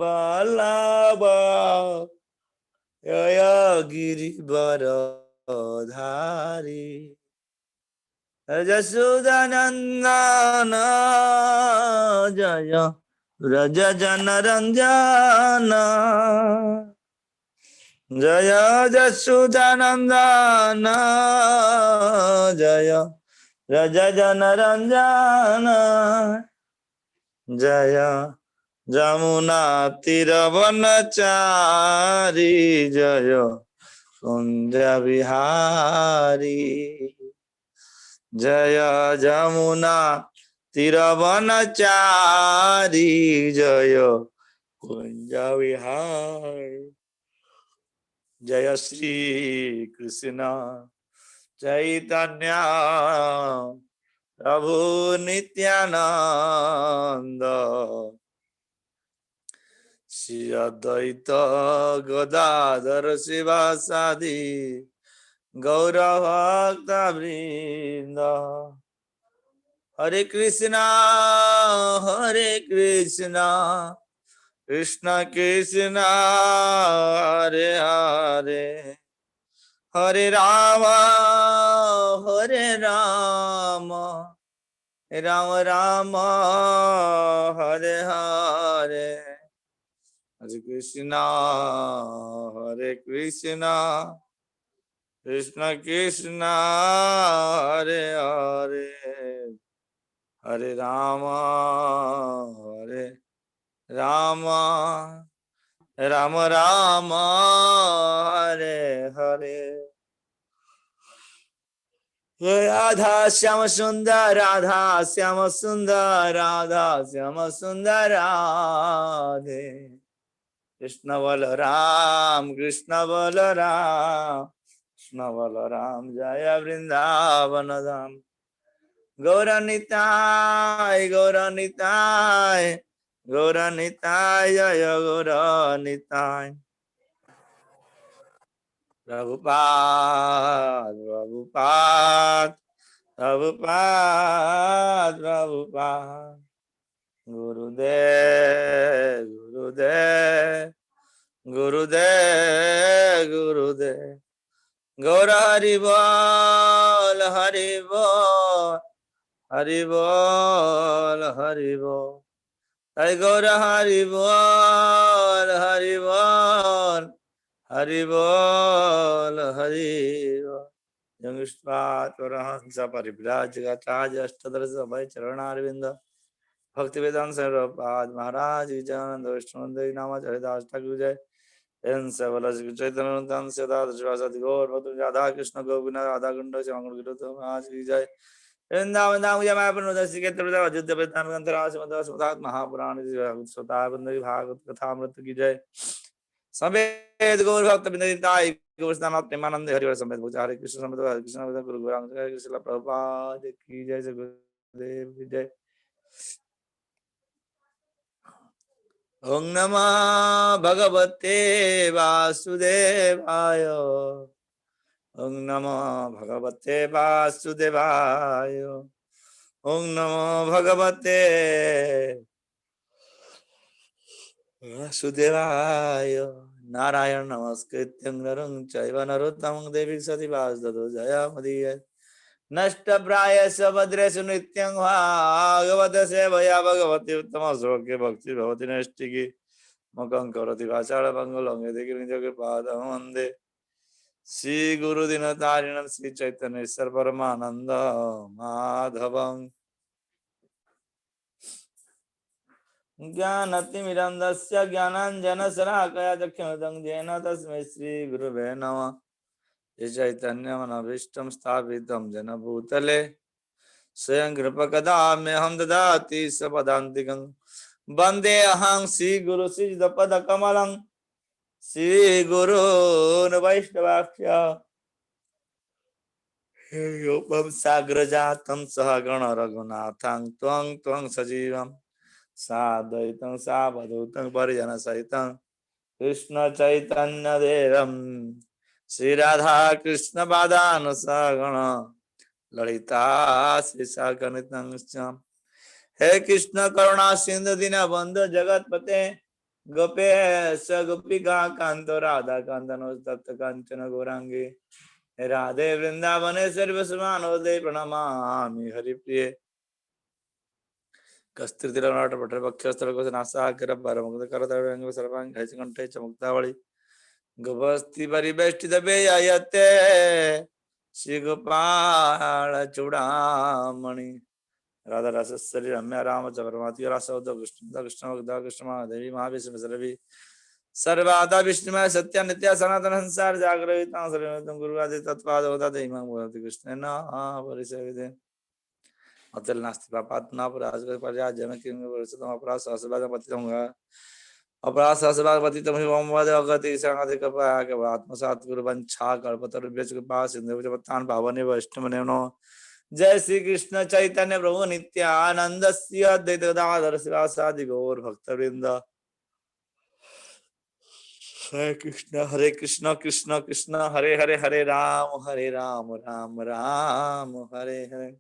वल्लभ जय गिरिवर धारी जसोदानंदन जय व्रज जनरंजन जय जसोदानंदन जय व्रज जनरंजन जय जमुना तीरवनचारी जय कुंज विहारी जय जमुना तीरवनचारी जय कुंज विहारी जय श्री कृष्ण चैतन्य प्रभु नित्यानंद श्री अद्वैत गदाधर शिवासादि गौर भक्त वृंद हरे कृष्णा कृष्ण कृष्ण हरे हरे हरे राम राम राम हरे हरे हरे कृष्णा कृष्ण कृष्ण हरे हरे हरे राम राम राम राम हरे हरे राधा श्याम सुंदर राधे कृष्ण बलराम जय वृंदावन धाम गौरनिताय जय गौरनिताय प्रभुपाद गुरुदेव गौर हरि बोल हरि बोल हरि गौर हरि बोल हरि बोल जंगुष्पात परिव्राजगताज अष्टदश अभय चरणारविंद भक्ति वेदांत सर्वपाद महाराज विजयानंद वैष्णव नाम हरिदास ठाकुर जय चैतन्य गौर भक्त राधा कृष्ण गोविंद राधा कुंड महाराज की जय वृंदावन धाम मायापुर अयोध्या महापुराण भागवत कथामृत की जय समेत गौर भक्त प्रेमानंद हरिवर समेत हरे कृष्ण समेत हरे कृष्ण गुरु गोरांग कृष्ण प्रभुपाद की जय गुरुदेव की जय ओम नमः भगवते वासुदेवाय ओम नमो भगवते वासुदेवाय ओम नमो भगवते वासुदेवाय नारायण नमस्कृत्यं नरं चैव नरोत्तमं देवी सति वासुदेव जयमुदीय नष्टप्रायस्य भद्रेषु नित्यं भागवत सेवया भगवती उत्तम श्लोके भक्ति भवति नैष्टिकी मुखं करोति वाचालं मंगलं यदि कृपादं वन्दे श्री गुरुदिनतारिणं श्री चैतन्य ईश्वर परमानंद माधवं ज्ञानतिमिरन्दस्य ज्ञानाञ्जनशलाकया चक्षुरुदं येन तस्मै श्री गुरुवे नमः चैतन्यमनभीष्टं स्थापितं येन भूतले स्वयं कृपकदाम्यहं ददाति सपदान्तिकं वन्देऽहं श्रीगुरु श्रीयुतपदकमलं श्रीगुरून् वैष्णवाख्य योपं साग्रजातं सहगण रघुनाथं त्वं सजीवं साद्वैतं सावधूतं परिजनसहितं कृष्ण चैतन्य देवं श्री राधा कृष्ण पादानुसगण ललिता श्री सागरनितं हे कृष्ण करुणा सिंधु दीनबंधु जगतपते गोपेश गोपिका कांतो राधा कांतनो तप्त कांचन गौरांगी राधे वृंदावनेश्वरी वसुमानोदे प्रणमामि हरिप्रिये कस्त्रितिरनाट पठर पक्षस्थलकोशनासाकर परमुक्तकरतरंग सर्वांग हरिकंठे च मुक्तावली गोपस्ति परिवेष्टित बेयते श्री गोपाल चूड़ामणि राधा रसस्वरी रम्या राम च परमात्मा रासवद कृष्ण कृष्ण कृष्ण देवी महाविष्णु सरवी सर्वादा विष्णुमय सत्य नित्य सनातन संसार जागृता सर्वतम गुरुवादि तत्पाद होता देहिमा भगवति कृष्ण न परिसेविते अतल नास्ति पापात्मा अपराध पर्याय जन किम वर्षतम अपराध सहस्रभाग पतितंगा अपराध सहस्रभाग पतितम हिमम वद अगति संगति कपा के आत्मसात गुरु वंछा कल्पतरुभ्यच कृपा सिंधु जपतान पावने वैष्णवने नो जय श्री कृष्ण चैतन्य प्रभु नित्यानंद श्री अद्वैत गदाधर शिवासादि गौर भक्तवृंद हरे कृष्ण कृष्ण कृष्ण हरे हरे हरे राम राम राम हरे हरे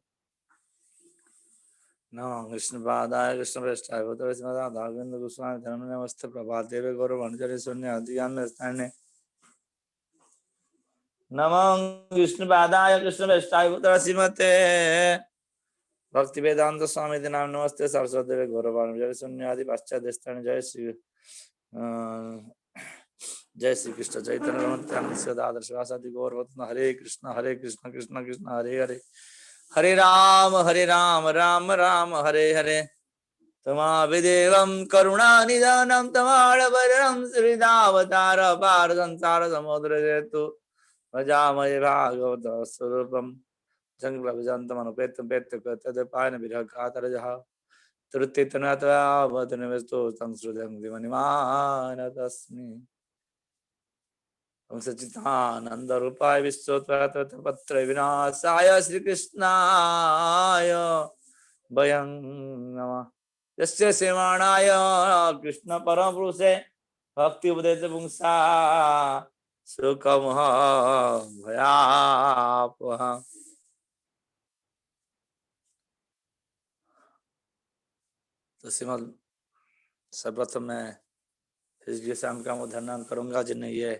नमः कृष्ण पादाय कृष्ण प्रेष्ठाय भूतले श्रीमद् गोविंद गोस्वामी धर्म नमस्ते प्रभाते वे गौरव वंशज शून्य अधियान में स्थाने नमः कृष्ण पादाय कृष्ण प्रेष्ठाय भूतले श्रीमते भक्ति वेदांत स्वामी नाम नमस्ते सरस्वती वे गौरव वंशज शून्य आदि पाश्चात्य स्थान जय श्री कृष्ण चैतन्य नित्यानंद सदादर शिवासादि गौर हरे कृष्ण कृष्ण कृष्ण हरे हरे हरे राम राम राम हरे हरे तमाविदेवं करुणानिधानं तमालवरं श्रीदावतार पार संसार समुद्र जेतु भजामहे भागवत स्वरूपं जंगलविजंतमनुपेतं पेत्य विरह कातरजः तृतीतनत्वावतनिवस्तो संश्रुतं दिवनिमान तस्मै सच्चिदानंद रूपाय विश्वोत्पत्र विनाशाय श्री कृष्णाय वयं नमः यस्य सेवाणाय कृष्ण परम पुरुषे भक्ति उपदेश पुंसा सुखम भयापह तो श्रीमद सर्वप्रथम मैं हृदय शाम का उदाहरण करूंगा जिन्हें ये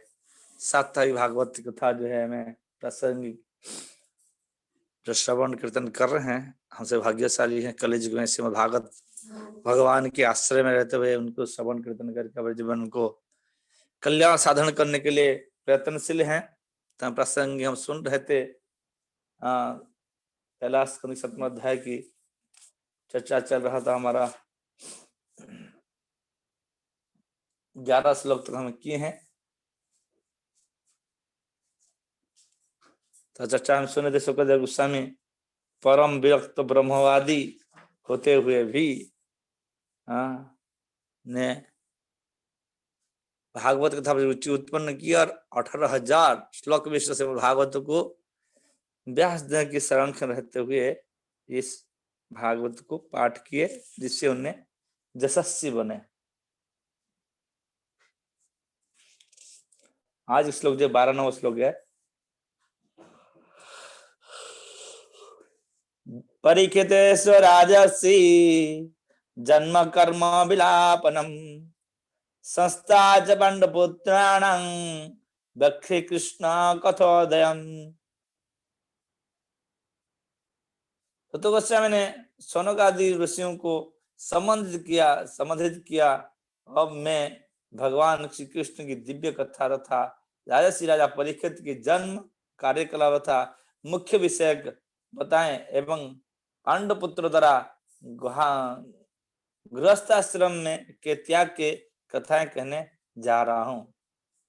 साप्ताहिक भागवत कथा जो है मैं प्रसंग जो श्रवण कीर्तन कर रहे हैं हमसे भाग्यशाली हैं कलियुग में श्रीमद् भागवत भगवान के आश्रय में रहते हुए उनको श्रवण कीर्तन करके अपने जीवन को कल्याण साधन करने के लिए प्रयत्नशील हैं। तो प्रसंग हम सुन रहे थे कैलाश खंड 7वां अध्याय की चर्चा चल रहा था हमारा 11 श्लोक तक हम किए हैं। तो चर्चा हम सुने थे शुक्रदेव गोस्वामी परम विरक्त ब्रह्मवादी होते हुए भी ने भागवत कथा में रुचि उत्पन्न की और 18,000 श्लोक विश्व से भागवत को व्यास देव की शरण रहते हुए इस भागवत को पाठ किए जिससे उन्हें यशस्वी बने। आज श्लोक जो 12वां श्लोक है, परीक्षितेषु राजर्षि जन्म कर्म विलापनम संस्था च पांडुपुत्राणां दक्षि कृष्ण कथोदयम्। तो गोस्वामी ने सौनक आदि ऋषियों को संबंधित किया। अब मैं भगवान श्री कृष्ण की दिव्य कथा तथा राजर्षि राजा परीक्षित के जन्म कार्यकलाप तथा मुख्य विषय बताएं एवं पांडुपुत्र द्वारा गृहस्थाश्रम में के त्याग के कथाएं कहने जा रहा हूं।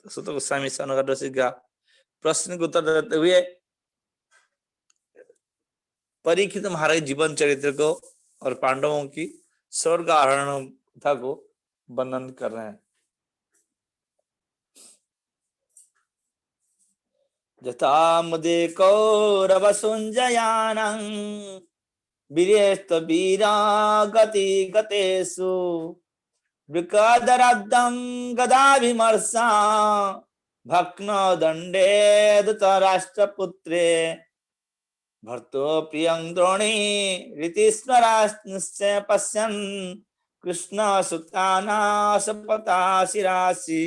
तो सुत गोस्वामी सौनक ऋषि का प्रश्न को उत्तर देते हुए परीक्षित महाराज जीवन चरित्र को और पांडवों की स्वर्ग आरोहण कथा को वर्णन कर रहे हैं। यथा मुदे कौरवसुंजयानं वीरेस्त वीरा गति गतेषु वृकदरब्दं गदाभिमर्शा भक्नो दंडे धृतराष्ट्रपुत्रे भर्तो प्रियं द्रोणी रीतिस्मराश्च पश्यन् कृष्ण सुताना सपता शिरासी।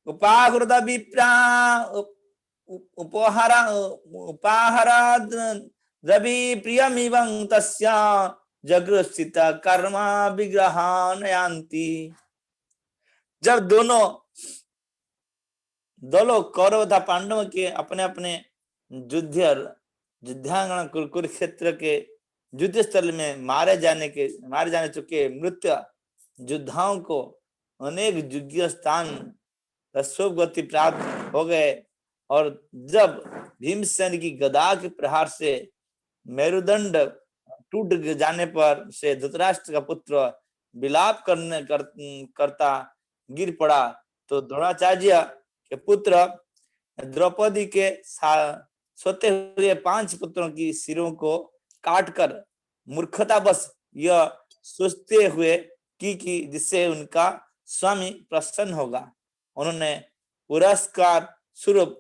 उपाहृत विप्रा उपहारा उपाहारा द्रवि प्रियमिवं तस्या जगृस्थित कर्मा विग्रहानयांति। जब दोनों दलों कौरव तथा पांडव के अपने अपने युद्धांगना कुरुक्षेत्र के युद्ध स्थल में मारे जाने चुके मृत योद्धाओं को अनेक युद्ध स्थान गति प्राप्त हो गए, और जब भीमसेन की गदा के प्रहार से मेरुदंड टूट जाने पर से धृतराष्ट्र का पुत्र विलाप करता गिर पड़ा, तो द्रोणाचार्य के पुत्र द्रौपदी के सोते हुए 5 पुत्रों की सिरों को काटकर मूर्खतावश यह सोचते हुए कि जिससे उनका स्वामी प्रसन्न होगा, उन्होंने पुरस्कार स्वरूप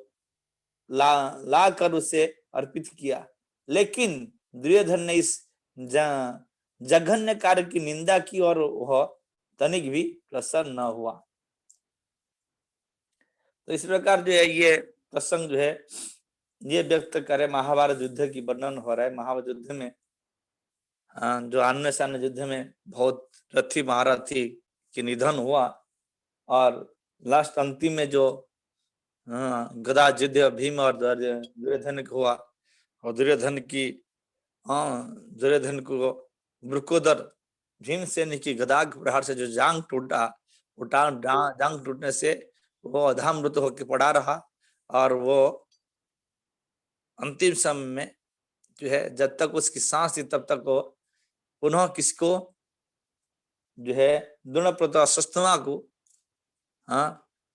ला कर उसे अर्पित किया। लेकिन दुर्योधन ने इस जघन्य कार्य की निंदा की और वह तनिक भी प्रसन्न न हुआ। तो इस प्रकार जो है ये प्रसंग जो है ये व्यक्त करे, महाभारत युद्ध की वर्णन हो रहा है। महाभारत युद्ध में जो आन्य सान्य युद्ध में बहुत रथी महारथी की निधन हुआ, और लास्ट अंतिम में जो गदा युद्ध भीम और दुर्योधन को हुआ, और दुर्योधन को वृकोदर भीमसेन की गदा के प्रहार से जो जांग टूटा, जांग टूटने से वो अधामृत होकर पड़ा रहा, और वो अंतिम समय में जो है जब तक उसकी सांस थी तब तक वो पुनः किसको जो है द्रोणप्रथ अश्वत्थामा को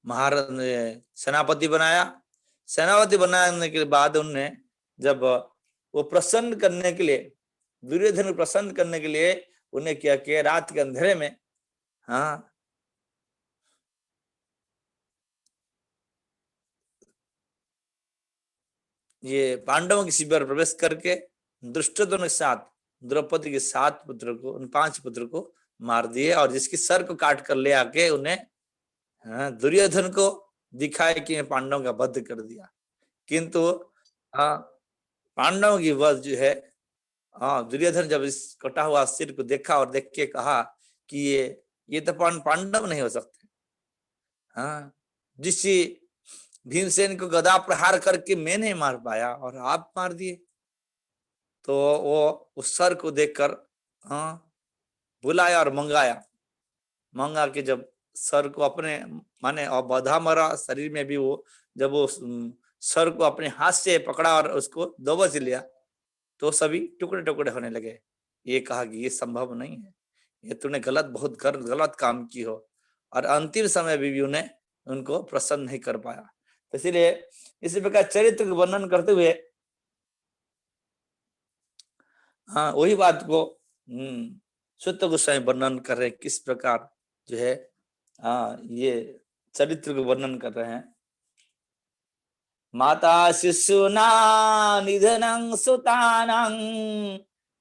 महाराज ने सेनापति बनाया। सेनापति बनाने के बाद उनने जब वो प्रसन्न करने के लिए, दुर्योधन को प्रसन्न करने के लिए उन्हें क्या किया, रात के अंधेरे में ये पांडवों के शिविर प्रवेश करके दुष्टोधन के साथ द्रौपदी के 7 पुत्र को, उन 5 पुत्र को मार दिए, और जिसकी सर को काट कर ले आके उन्हें दुर्योधन को दिखाए कि पांडवों का वध कर दिया। किंतु पांडवों की वध जो है, दुर्योधन जब इस कटा हुआ सिर को देखा और देख के कहा कि ये तो पांडव नहीं हो सकते। जिस भीमसेन को गदा प्रहार करके मैं नहीं मार पाया और आप मार दिए, तो वो उस सर को देखकर बुलाया और मंगा के जब सर को अपने माने और बधा मरा शरीर में भी वो जब वो सर को अपने हाथ से पकड़ा और उसको दबोच लिया, तो सभी टुकड़े टुकड़े होने लगे। ये कहा कि ये संभव नहीं है, ये तूने बहुत गलत काम की हो, और अंतिम समय भी उन्हें उनको प्रसन्न नहीं कर पाया। तो इसलिए इसी प्रकार चरित्र का वर्णन करते हुए वही बात को सुत गोस्वामी वर्णन कर रहे, किस प्रकार जो है ये चरित्र को वर्णन कर रहे हैं। माता शिशुना निधनं सुतानं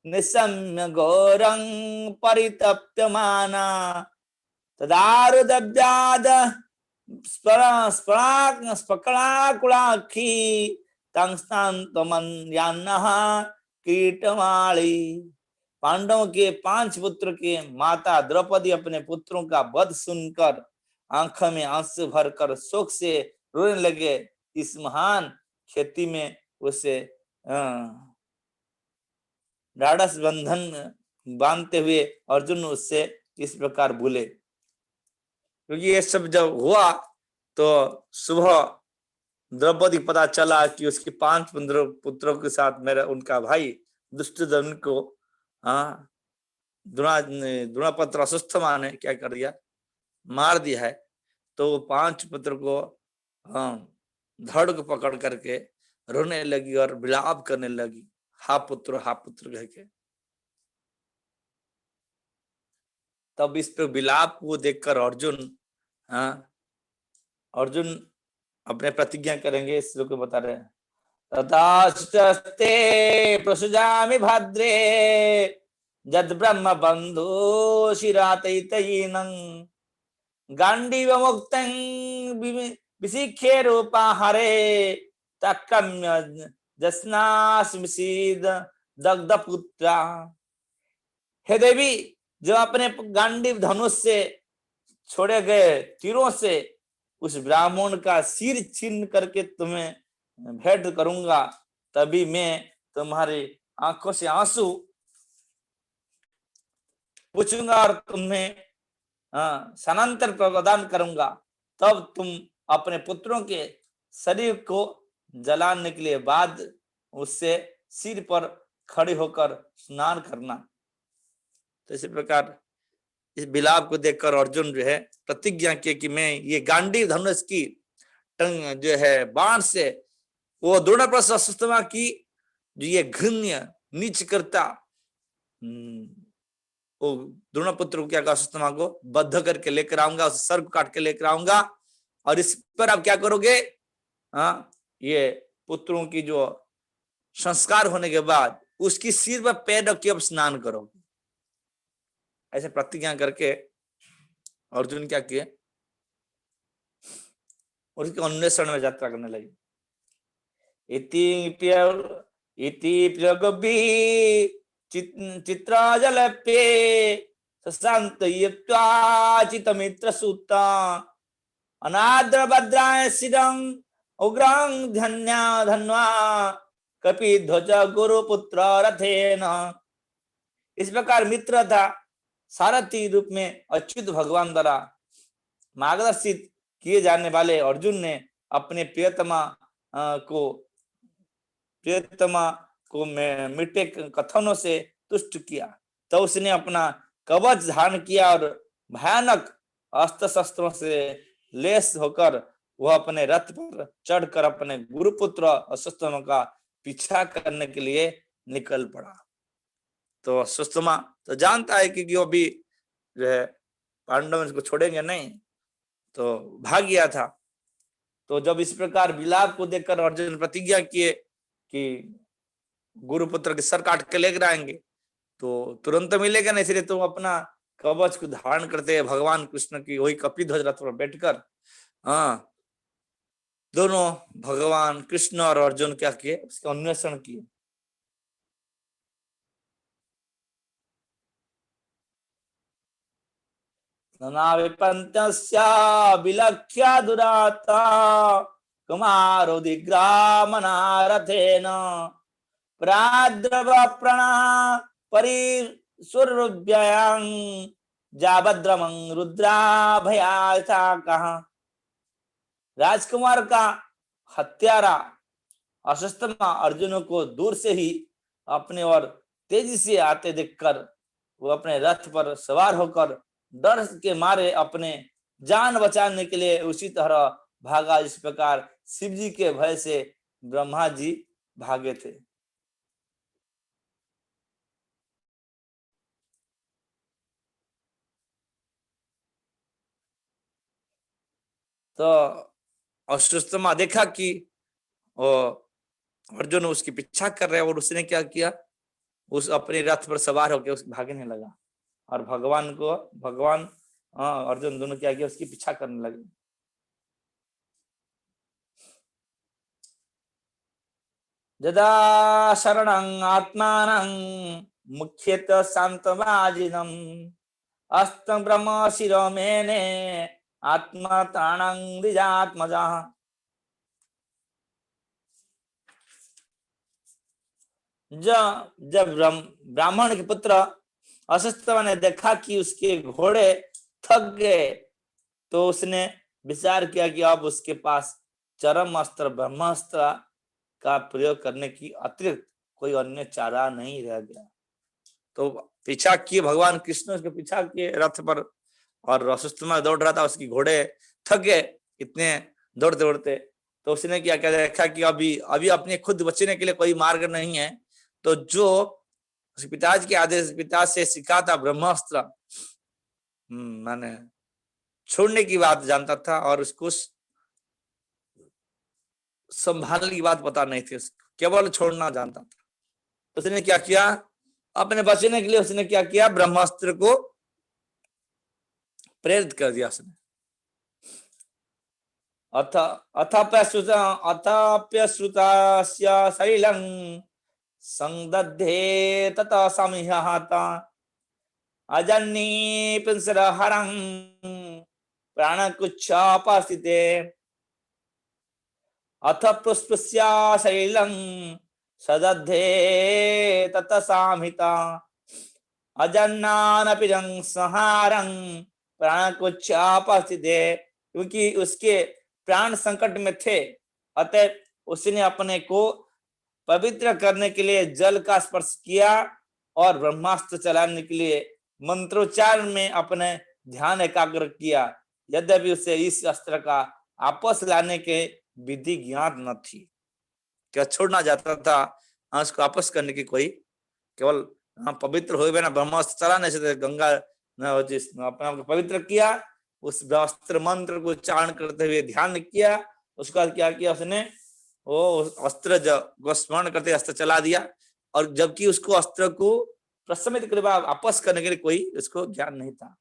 निशम्य घोरं परितप्यमाना तदारुदब्जाद स्पकलाकुलाक्षी तंस्तान्तमन्यान्नः कीटमाली। पांडवों के 5 पुत्र के माता द्रौपदी अपने पुत्रों का वध सुनकर आंखों में आंसू भरकर शोक से रोने लगे। इस महान खेती में उसे ढाढ़स बंधन बांधते हुए अर्जुन उससे इस प्रकार बोले, क्योंकि ये सब जब हुआ तो सुबह द्रौपदी पता चला कि उसके 5 पुत्रों के साथ मेरा उनका भाई दुष्टोधन को द्रोणापत्र अश्वत्थामा ने क्या कर दिया, मार दिया है। तो 5 पुत्र को धड़ को पकड़ करके रोने लगी और विलाप करने लगी, हा पुत्र कह के। तब इस पे विलाप को देखकर अर्जुन अपने प्रतिज्ञा करेंगे, इस लोग को बता रहे हैं। तथास्ते प्रसुजामि भद्रे जद ब्रह्म बंधु शिरातैतयीनं गांडीव मुक्तं विशिखे रूपा हरे तक्कम्य जस्नास्मिसीद दग्ध पुत्रा। हे देवी, जो अपने गांडीव धनुष से छोड़े गए तीरों से उस ब्राह्मण का सिर छीन करके तुम्हें भेंट करूंगा, तभी मैं तुम्हारी आंखों से आंसू पूछूंगा और तुम्हें सनांतर प्रदान करूंगा, तब तुम अपने पुत्रों के शरीर को जलाने के लिए बाद उससे सिर पर खड़े होकर स्नान करना। तो इसी प्रकार इस बिलाप को देखकर अर्जुन जो है प्रतिज्ञा किए कि मैं ये गांडीव धनुष की टंग जो है बाण से वो द्रोणाप्रस्थमा की जो ये घृण्य नीच करता वो द्रोणपुत्र को क्या अश्वत्थामा को बद्ध करके लेकर आऊंगा, उस सर को काट के लेकर आऊंगा और इस पर आप क्या करोगे, ये पुत्रों की जो संस्कार होने के बाद उसकी सिर पर पैर रख के अब स्नान करोगे। ऐसे प्रतिज्ञा करके अर्जुन क्या किए और उसके अन्वेषण में यात्रा करने लगे। इति चित्राजलप्ये सशान्तयित्वा चितमित्रसूता अनाद्र भद्राय शिरं उग्रं धन्वा कपिध्वज गुरुपुत्र रथेन। इस प्रकार मित्र था सारथी रूप में अच्युत भगवान द्वारा मार्गदर्शित किए जाने वाले अर्जुन ने अपने प्रियतमा को मीठे कथनों से तुष्ट किया। तो उसने अपना कवच धारण किया और भयानक अस्त्र शस्त्रों से लेस होकर वह अपने रथ पर चढ़कर अपने गुरुपुत्र अश्वत्थामा का पीछा करने के लिए निकल पड़ा। तो अश्वत्थामा तो जानता है कि वो भी जो है पांडव इसको छोड़ेंगे नहीं, तो भाग गया था। तो जब इस प्रकार विलाप को देखकर अर्जुन प्रतिज्ञा किए कि गुरुपुत्र के सर काट के लेकर आएंगे, तो तुरंत मिलेगा नहीं, इसलिए तुम अपना कवच को धारण करते हैं भगवान कृष्ण की वही कपिध्वज रथ पर बैठकर दोनों भगवान कृष्ण और अर्जुन क्या किए, उसका अन्वेषण किए। विलक्ष्य दुराता कुमारो दिग्रामनारथेन प्राद्रव प्रणा परिसुरभ्यं जाभद्रमं रुद्राभयाथाकः। राजकुमार का हत्यारा अश्वत्थामा अर्जुन को दूर से ही अपने ओर तेजी से आते देखकर वो अपने रथ पर सवार होकर डर के मारे अपने जान बचाने के लिए उसी तरह भागा इस प्रकार शिव जी के भय से ब्रह्मा जी भागे थे। तो अश्वत्थामा देखा कि अर्जुन उसकी पीछा कर रहे और उसने क्या किया, उस अपने रथ पर सवार होकर उस भागने लगा और भगवान अर्जुन दोनों क्या किया, उसकी पीछा करने लगे। जदा शरणं आत्मानं मुख्यत शांतवाजिनं अस्तं ब्रह्म शिरो मेने आत्मा ताणं द्विजात्मजा। जब ब्राह्मण के पुत्र अश्वत्थामा ने देखा कि उसके घोड़े थक गए, तो उसने विचार किया कि अब उसके पास चरम अस्त्र ब्रह्मास्त्र का प्रयोग करने की अतिरिक्त कोई अन्य चारा नहीं रह गया। तो पीछा किए भगवान कृष्ण उसके पीछा किए रथ पर और अश्वत्थामा दौड़ रहा था, उसकी घोड़े थक गए इतने दौड़ते दौड़ते। तो उसने क्या देखा कि अभी अपने खुद बचने के लिए कोई मार्ग नहीं है, तो जो पिताजी के आदेश पिता से सीखा था ब्रह्मास्त्र मैंने छोड़ने की बात जानता था और उसको संभालने की बात पता नहीं थी उसको। केवल छोड़ना जानता था। उसने क्या किया, अपने बचने के लिए उसने क्या किया, ब्रह्मास्त्र को प्रेरित कर दिया उसने। अथाप्यश्रुतास्य शैलं संदद्धे ततः समिहता अजन्नी पिंसरहरं प्राणकुच्छापासिते अथ पुष्पस्या शैलं सदद्धे ततः सामिता अजन्नानपि संहारं प्राणकुच्छापासिते। क्योंकि उसके प्राण संकट में थे, अतः उसने अपने को पवित्र करने के लिए जल का स्पर्श किया और ब्रह्मास्त्र चलाने के लिए मंत्रोच्चारण में अपने ध्यान एकाग्र किया। यद्यपि उसे इस अस्त्र का आपस लाने के विधि ज्ञात न थी। क्या छोड़ना जाता था उसको आपस करने की कोई, केवल पवित्र हो गए ना ब्रह्मास्त्र चलाने से गंगा अपने आप को पवित्र किया, उस अस्त्र मंत्र को उच्चारण करते हुए ध्यान किया। उसके बाद क्या किया उसने, वो अस्त्र को स्मरण करते अस्त्र चला दिया, और जबकि उसको अस्त्र को प्रशमित कर वापस करने के लिए कोई उसको ज्ञान नहीं था।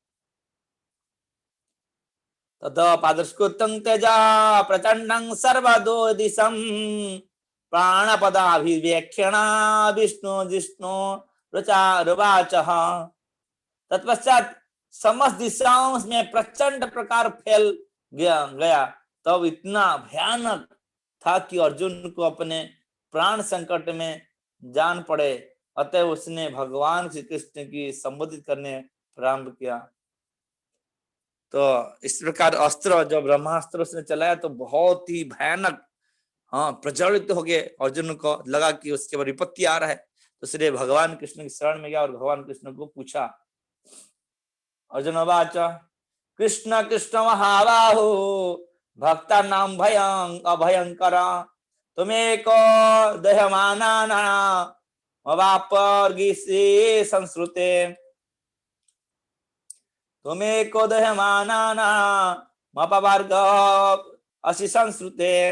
ततः पादस्कृतं त्यजा प्रचंडं सर्वदो दिशं प्राणपदाभिव्यक्षणा विष्णु जिष्णु रुवाचः। तत्पश्चात समस्त दिशाओं में प्रचंड प्रकार फैल गया। तब इतना भयानक था कि अर्जुन को अपने प्राण संकट में जान पड़े। अतः उसने भगवान श्री कृष्ण की संबोधित करने प्रारंभ किया। तो इस प्रकार अस्त्र जो ब्रह्मास्त्र उसने चलाया तो बहुत ही भयानक प्रज्वलित हो गए। अर्जुन को लगा कि उसके ऊपर विपत्ति आ रहा है, तो इसलिए भगवान कृष्ण की शरण में गया और भगवान कृष्ण को पूछा। अर्जुन वाच कृष्ण कृष्ण महाबाहो भक्ता नाम भयं अभयंकर तुम्हें को दह्यमाना वापर्गिसे संस्कृते तुम्हें को दह्यमाना मपवर्ग असी संस्कृते।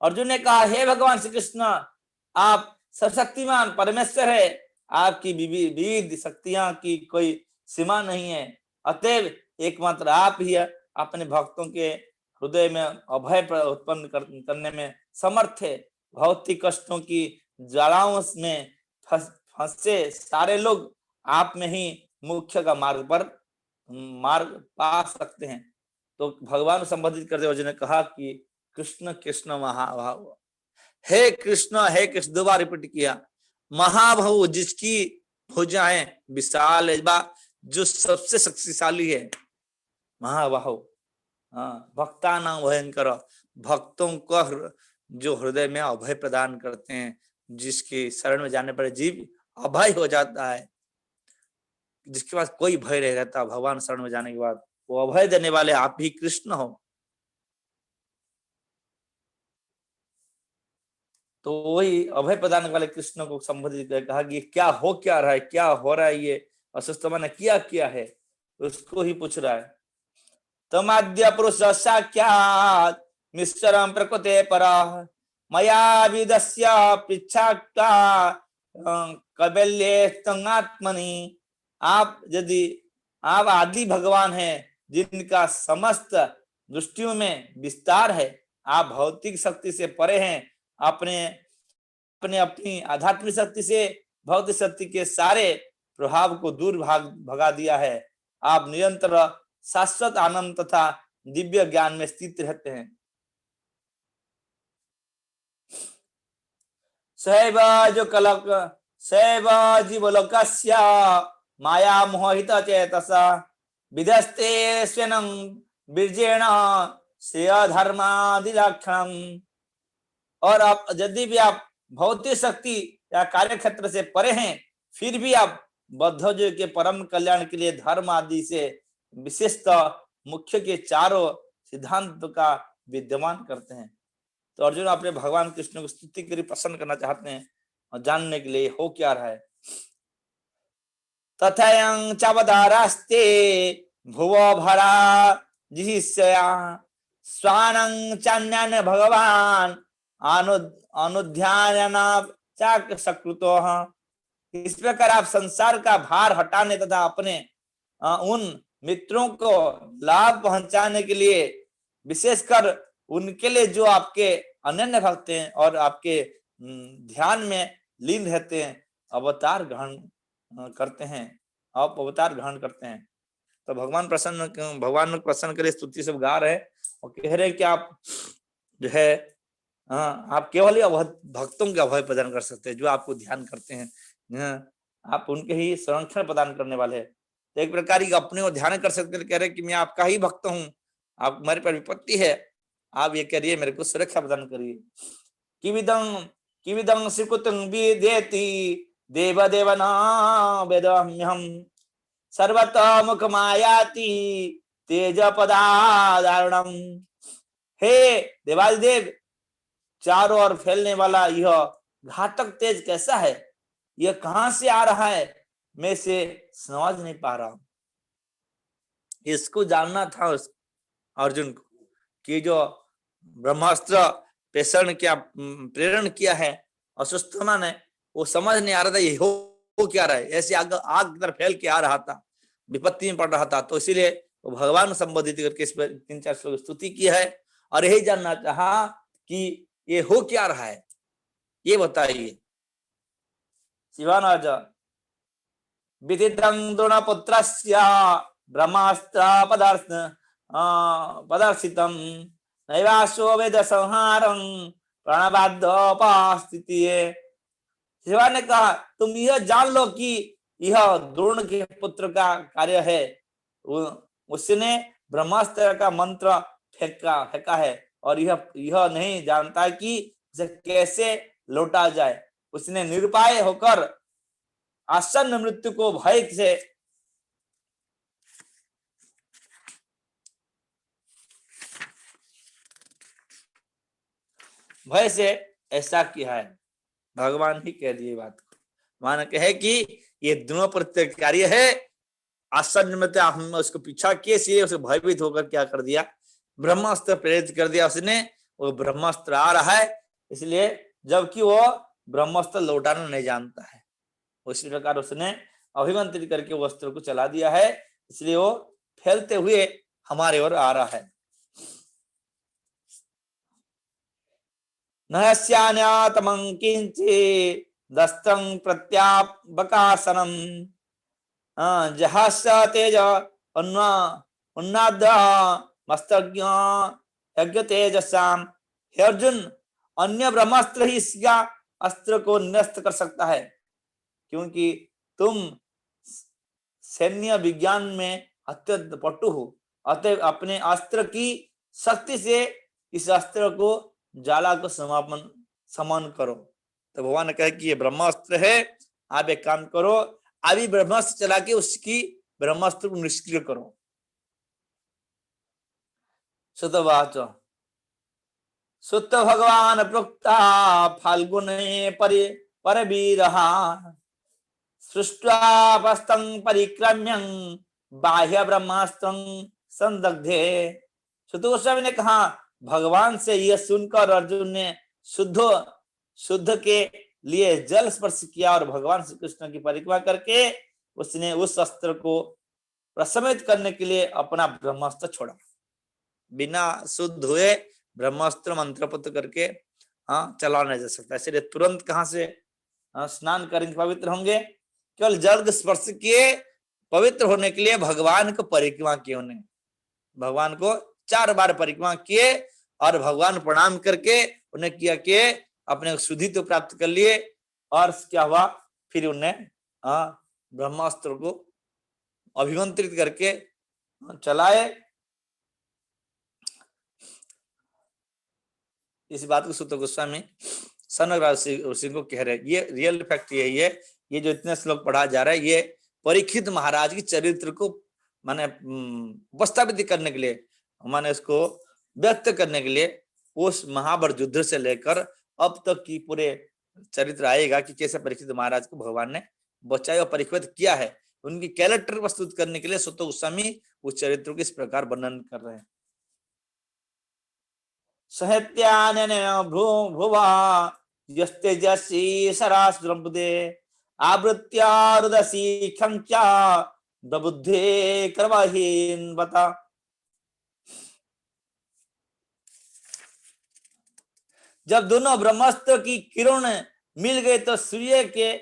अर्जुन ने कहा, हे भगवान श्री कृष्ण, आप सशक्तिमान परमेश्वर है, आपकी विविध शक्तियां की कोई सीमा नहीं है। अतएव एकमात्र आप ही अपने भक्तों के हृदय में अभय उत्पन्न करने में समर्थ है। भौतिक कष्टों की ज्वालाओं में फंसे सारे लोग आप में ही मुख्य का मार्ग पा सकते हैं। तो भगवान को संबोधित करते अर्जुन ने कहा कि कृष्ण कृष्ण महाभाव, हे कृष्ण दो बार रिपीट किया। महाभाव जिसकी भुजाएं विशाल है, जो सबसे शक्तिशाली है, महाबाहु। भक्ता नाम भयंकर, भक्तों का जो हृदय में अभय प्रदान करते हैं, जिसकी शरण में जाने पर जीव अभय हो जाता है, जिसके पास कोई भय नहीं रहता, भगवान शरण में जाने के बाद वो अभय देने वाले आप ही कृष्ण हो। तो वही अभय प्रदान वाले कृष्ण को संबोधित कर कहा कि क्या रहा है, क्या हो रहा है, ये असुस्तमा ने क्या है, उसको ही पूछ रहा है। तमाद्य पुरुष साक्षात् मिश्रम प्रकृते पर मया विदस्य पृच्छाक्ता कबल्येत्तंगात्मनि। आप आदि भगवान हैं, जिनका समस्त दृष्टियों में विस्तार है। आप भौतिक शक्ति से परे हैं, अपनी आध्यात्मिक शक्ति से भौतिक शक्ति के सारे प्रभाव को दूर भगा दिया है। आप निरंतर शाश्वत आनंद तथा दिव्य ज्ञान में स्थित रहते हैं। सैव जीवलोकस्य माया मोहित चेतसा विधस्ते स्वेनं बीजेण श्रेय धर्मादिलक्षणम्। और आप यदि भी आप भौतिक शक्ति या कार्य क्षेत्र से परे हैं, फिर भी आप बद्धजों के परम कल्याण के लिए धर्म आदि से विशेषतः मुख्य के चारों सिद्धांत का विद्यमान करते हैं। तो अर्जुन अपने भगवान कृष्ण को स्तुति के लिए प्रसन्न करना चाहते हैं और जानने के लिए हो क्या रहा है। तथायं चावदारास्ते भुव भरा जिहिष्या स्वानं चान्यान भगवान अनु अनुध्याना चाक सकृतो। इस प्रकार आप संसार का भार हटाने तथा अपने उन मित्रों को लाभ पहुंचाने के लिए, विशेषकर उनके लिए जो आपके अनन्य भक्त हैं और आपके ध्यान में लीन रहते हैं, अवतार ग्रहण करते हैं, आप अवतार ग्रहण करते हैं। तो भगवान को प्रसन्न करे स्तुति सब गा रहे और कह रहे कि आप जो है आप केवल ही भक्तों के अभय प्रदान कर सकते हैं जो आपको ध्यान करते हैं। आप उनके ही संरक्षण प्रदान करने वाले हैं। तो एक प्रकार की अपने को ध्यान कर सकते हैं, कह रहे कि मैं आपका ही भक्त हूँ, आप मेरे पर विपत्ति है, आप ये करिए, मेरे को सुरक्षा प्रदान करिए। किविदं श्रीकुतं विदेति देव देवना वेदम्यहम् सर्वतोमुख मायाति तेज पदादारुणम। हे देवादिदेव, चारों ओर फैलने वाला यह घातक तेज कैसा है, यह कहां से आ रहा है, मैं इसे समझ नहीं पा रहा हूं। इसको जानना था अर्जुन को कि जो ब्रह्मास्त्र प्रेरण किया है अश्वत्थामा ने, वो समझ नहीं आ रहा था ये हो क्या रहा है। ऐसे आग की तरह फैल के आ रहा था, विपत्ति में पड़ रहा था। तो इसीलिए वो भगवान संबोधित करके इस पर 3-4 श्लोक स्तुति की है और यही जानना चाहा कि ये हो क्या रहा है, ये बताइए। शिवानाज विदितं द्रोणपुत्रस्य ब्रह्मास्त्र पदर्शितं नैवासो वेद संहारं प्रणवाद्योपास्थितिये। शिवा ने कहा तुम यह जान लो कि यह द्रोण के पुत्र का कार्य है, उसने ब्रह्मास्त्र का मंत्र फेंका है और यह नहीं जानता कि इसे कैसे लौटा जाए। उसने निरुपाय होकर आसन्न मृत्यु को भय से ऐसा किया है। भगवान ही कह दिए बात को। भगवान कहे कि ये दोनों प्रत्येक कार्य है, आसन्न मृत्यु हम उसको पीछा किए, इसलिए उसे भयभीत होकर क्या कर दिया, ब्रह्मास्त्र प्रेरित कर दिया उसने। वो ब्रह्मास्त्र आ रहा है, इसलिए जबकि वो ब्रह्मास्त्र लौटाना नहीं जानता है, उसी प्रकार उसने अभिमंत्रित करके वो अस्त्र को चला दिया है, इसलिए वो फैलते हुए हमारे ओर आ रहा है। नहस्यान्यातमं किंचित् दस्तं प्रत्याबकासनं जहास्य तेज उन्नाद मस्तज्ञ यज्ञ तेजसाम। हे अर्जुन, अन्य ब्रह्मास्त्र ही इसका अस्त्र को निरस्त कर सकता है, क्योंकि तुम सैन्य विज्ञान में अत्यंत पटु हो, अतः अपने अस्त्र की शक्ति से इस अस्त्र को ज्वाला को समान करो। तो भगवान ने कहा कि ये ब्रह्मास्त्र है, आप एक काम करो, अभी ब्रह्मास्त्र चला के उसकी ब्रह्मास्त्र को निष्क्रिय करो। सुतवाच सुत भगवान प्रोक्ता फाल्गुने परवीरः सृष्ट्वापस्तं परिक्रम्यं बाह्य ब्रह्मास्त्रं संदग्धे। सुत गोस्वामी ने कहा, भगवान से यह सुनकर अर्जुन ने शुद्ध के लिए जल स्पर्श किया और भगवान श्री कृष्ण की परिक्रमा करके उसने उस अस्त्र को प्रशमित करने के लिए अपना ब्रह्मास्त्र छोड़ा। बिना शुद्ध हुए ब्रह्मास्त्र मंत्रपत करके चला नहीं जा सकता। इसलिए तुरंत कहां से स्नान करेंगे, पवित्र होंगे, केवल जल स्पर्श किए पवित्र होने के लिए भगवान को परिक्रमा किए। उन्हें भगवान को 4 बार परिक्रमा किए और भगवान प्रणाम करके उन्हें किया कि अपने शुद्धि तो प्राप्त कर लिए। और क्या हुआ, फिर उन्हें ब्रह्मास्त्र को अभिमंत्रित करके चलाए। इस बात को सुत गोस्वामी सनक ऋषि को कह रहे हैं। ये रियल फैक्ट यही है, ये जो इतने श्लोक पढ़ा जा रहा है, ये परीक्षित महाराज की चरित्र को माने उपस्थापित करने के लिए, माने इसको व्यक्त करने के लिए, उस महाभारत युद्ध से लेकर अब तक की पूरे चरित्र आएगा कि कैसे परीक्षित महाराज को भगवान ने बचाया और परीक्षित किया है। उनकी कैरेक्टर प्रस्तुत करने के लिए सुत गोस्वामी उस चरित्र को इस प्रकार वर्णन कर रहे हैं। सहत्यानने भुवा यस्तेजसी सरासुरंबुदे आवृत्यारुदसी खंचा प्रबुद्धे कर्महीन बता। जब दोनों ब्रह्मास्त्र की किरण मिल गए तो सूर्य के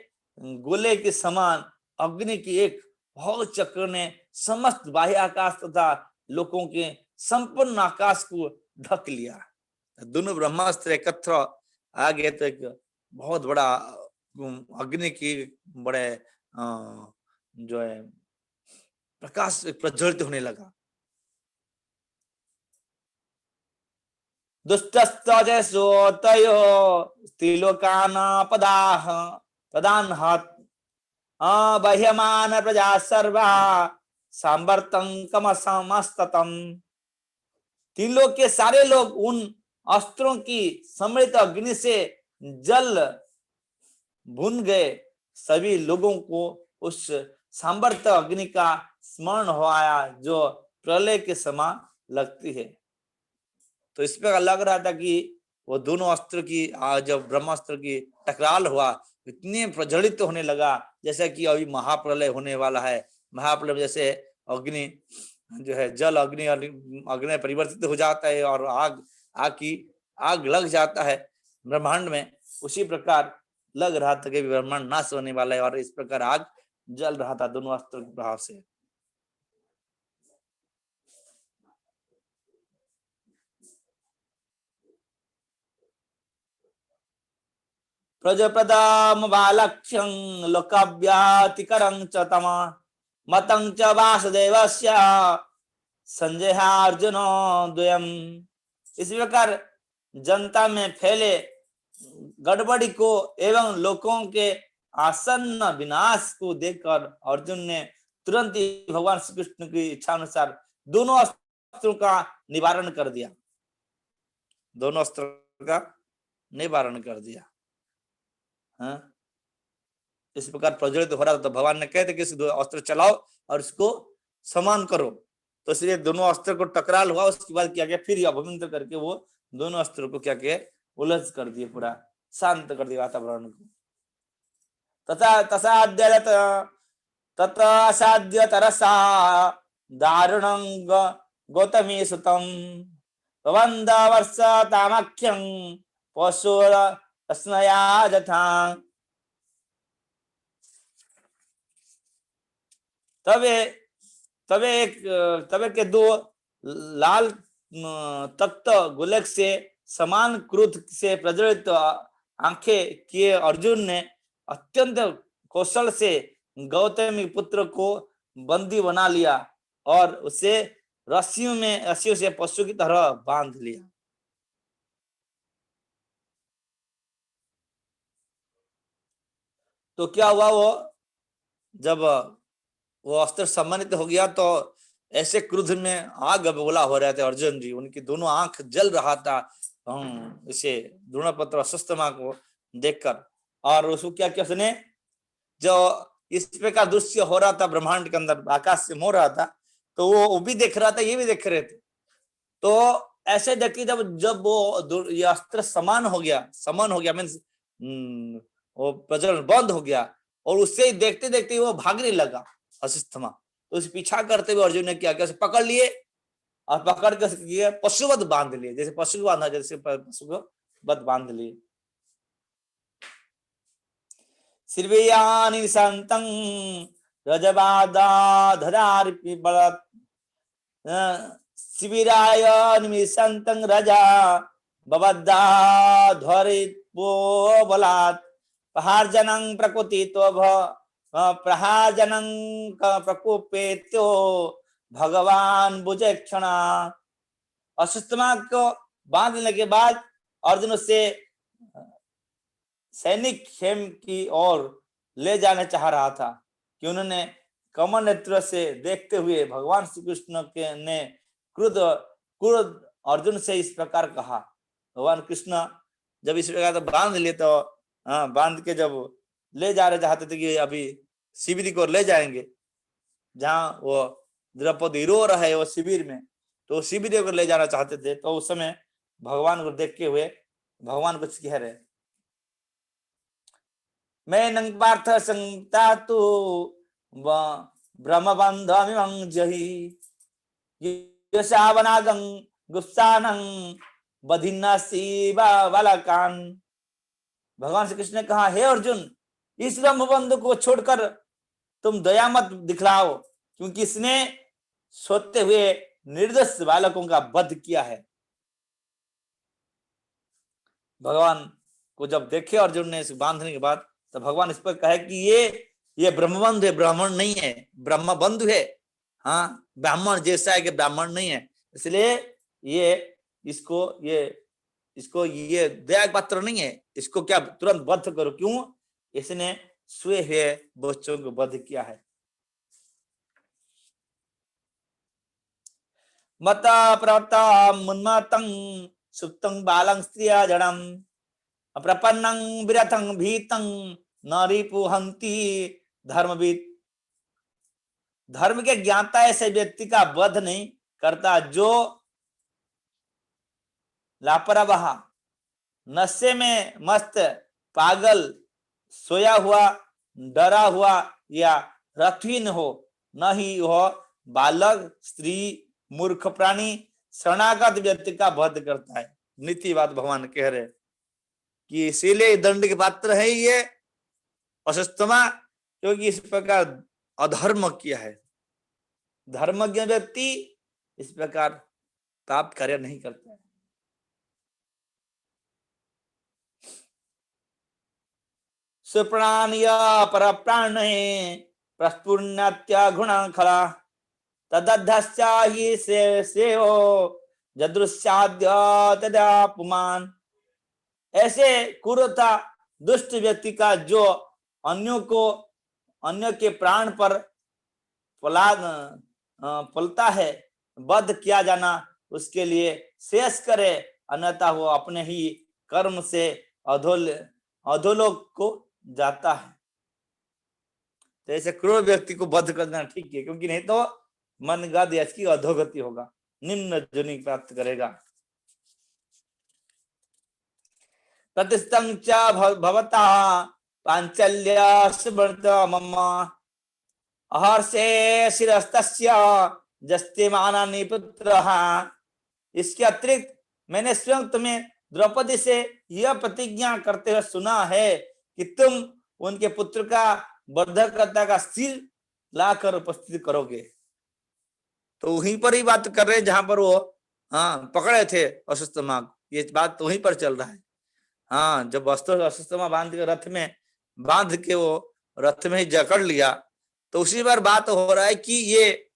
गोले के समान अग्नि की एक बहुत चक्र ने समस्त बाह्य आकाश तथा लोगों के संपूर्ण आकाश को ढक लिया। दोनों ब्रह्मास्त्र एकत्र आ गए तो एक बहुत बड़ा अग्नि की बड़े जो है प्रकाश प्रज्वलित होने लगा। दुष्टस्तजसोतयो त्रिलोकानापदाः तदान्हत् बह्यमान प्रजा सर्वा सांवर्तं कमसमस्ततम्। तीन लोग के सारे लोग उन अस्त्रों की समृद्ध अग्नि से जल भुन गए। सभी लोगों को उस सांवर्त अग्नि का स्मरण हो आया जो प्रलय के समान लगती है। तो इस पर लग रहा था कि वो दोनों अस्त्र की जब ब्रह्मास्त्र की टकराल हुआ इतने प्रज्वलित होने लगा जैसे कि अभी महाप्रलय होने वाला है। महाप्रलय जैसे अग्नि जो है जल अग्नि अग्नि परिवर्तित हो जाता है और आग लग जाता है ब्रह्मांड में, उसी प्रकार लग रहा था कि ब्रह्मांड नाश होने वाला है और इस प्रकार आग जल रहा था दोनों अस्त्र के प्रभाव से। प्रजप्रदाम बालक्ष्यं लोकाव्यातिकरं च तमा मतं च वासुदेवस्य संजय अर्जुन द्वयम्। इस प्रकार जनता में फैले गड़बड़ी को एवं लोगों के आसन्न विनाश को देखकर अर्जुन ने तुरंत ही भगवान श्री कृष्ण की इच्छा अनुसार दोनों अस्त्रों का निवारण कर दिया। दोनों अस्त्रों का निवारण कर दिया। हाँ? इस प्रकार प्रज्वलित हो रहा था तो भगवान ने कहते कि दो अस्त्र चलाओ और इसको समान करो। तो इसलिए दोनों अस्त्र को टकराल हुआ। उसके बाद क्या किया, फिर अभिमंत्र करके वो दोनों अस्त्रों को क्या किया, उलझ कर दिए, पूरा शांत कर दिया वातावरण को। तथा असाध्य तरसा दारुणं गौतमी सुतम वंद वर्ष तामख्यं पशुर अस्नया जथा। तबे के दो लाल तख्त गुलक से समान क्रोध से प्रज्वलित आंखें किए अर्जुन ने अत्यंत कौशल से गौतमी पुत्र को बंदी बना लिया और उसे रस्सियों से पशु की तरह बांध लिया। तो क्या हुआ, वो जब वो अस्त्र सम्मानित हो गया तो ऐसे क्रोध में आग बबूला हो रहे थे अर्जुन जी, उनकी दोनों आंख जल रहा था इसे द्रोणपुत्र अश्वत्थामा को देखकर। और उसको क्या किया उसने, जो इस प्रकार दृश्य हो रहा था ब्रह्मांड के अंदर आकाश से हो रहा था, तो वो भी देख रहा था, ये भी देख रहे थे। तो ऐसे देखते जब वो ये अस्त्र समान हो गया मीन्स वो प्रज्वलन बंद हो गया और उससे देखते देखते वो भागने लगा अश्वत्थामा। तो उसे पीछा करते हुए अर्जुन ने क्या किया, पकड़ लिए और पकड़ कर पशुवत बांध लिए, जैसे पशु को बांधा, जैसे पशु को बद बांध लिए। सिर्वयानि संतं रजबादाधरार पिबलत शिबिराय निमिषन्तं रजा बबद्धा धरित्वो बलात् प्रहारजनं प्रकृतितो प्रहारजनं प्रकोपेत्यो भगवान बुझे क्षणा। अश्वत्थामा को बांधने के बाद अर्जुन से सैनिक खेम की ओर ले जाने चाह रहा था कि उन्होंने कमल नेत्र से देखते हुए भगवान श्री कृष्ण के ने क्रोध अर्जुन से इस प्रकार कहा। भगवान कृष्ण जब इस प्रकार तो बांध लिए, तो बांध के जब ले जा रहे चाहते थे कि अभी शिविर को ले जाएंगे जहां वो द्रौपदी रो रहा है वो शिविर में, तो शिविर को ले जाना चाहते थे। तो उस समय भगवान को देख के हुए भगवान कुछ कह रहे, मैं नंग पार्थ संता तु ब्रह्म बंधमिमं जहि यशावनागं गुप्सानं बधिन्ना शिवा बालकान। भगवान श्री कृष्ण ने कहा, हे अर्जुन, इस ब्रह्म बंधु को छोड़कर तुम दया मत दिखलाओ, क्योंकि इसने सोते हुए निर्दोष बालकों का वध किया है। भगवान को जब देखे अर्जुन ने इस बांधने के बाद, तो भगवान इस पर कहे कि ये ब्रह्मबंधु है, ब्राह्मण नहीं है, ब्रह्म बंधु है। हाँ, ब्राह्मण जैसा है कि ब्राह्मण नहीं है, इसलिए इसको ये दया पात्र नहीं है, इसको क्या तुरंत वध करो। क्यों? इसने सोए हुए बच्चों को वध किया है। मता प्रवता मुन्मतं सुप्तं बालं स्त्रिया जड़म अप्रपन्नं विरतं भीतं न रिपुहन्ति धर्मविद। धर्म के ज्ञाता ऐसे व्यक्ति का वध नहीं करता जो लापरवाह, नशे में मस्त, पागल, सोया हुआ, डरा हुआ या रथहीन हो, न ही वह बालक, स्त्री, मूर्ख प्राणी, शरणागत व्यक्ति का वध करता है। नीति बात भगवान कह रहे कि इसीलिए दंड के पात्र है ये अशस्तमा, क्योंकि इस प्रकार अधर्म किया है। धर्मज्ञ व्यक्ति इस प्रकार पाप कार्य नहीं करता है। सुप्राण्य पर प्राण प्रस्फुरन्त्य गुण खला तदध्यश्चाहि सेहो जदृश्याद्य तदापुमान। ऐसे कुरूरता दुष्ट व्यक्ति का जो अन्य के प्राण पर पलता है, वध किया जाना उसके लिए शेष करे, अन्यथा वो अपने ही कर्म से अधोलोक को जाता है। तो ऐसे क्रूर व्यक्ति को वध करना ठीक है, क्योंकि नहीं तो मन गद इसकी अधोगति होगा, निम्न जोनि प्राप्त करेगा। प्रतिष्ठं च भवता पांचल्य स्मृत मम अहर्षे शिरस्तस्य जस्ते मानानि पुत्रः। इसके अतिरिक्त मैंने स्वयं तुम्हें द्रौपदी से यह प्रतिज्ञा करते हुए सुना है कि तुम उनके पुत्र का बद्धकर्ता का सिर लाकर उपस्थित करोगे। तो वहीं पर ही बात कर रहे हैं जहां पर वो पकड़े थे अश्वत्थामा, ये बात तो वहीं पर चल रहा है। हाँ, जब वस्त्र अश्वत्थामा बांध के रथ में बांध के वो रथ में ही जकड़ लिया, तो उसी बार बात हो रहा है कि ये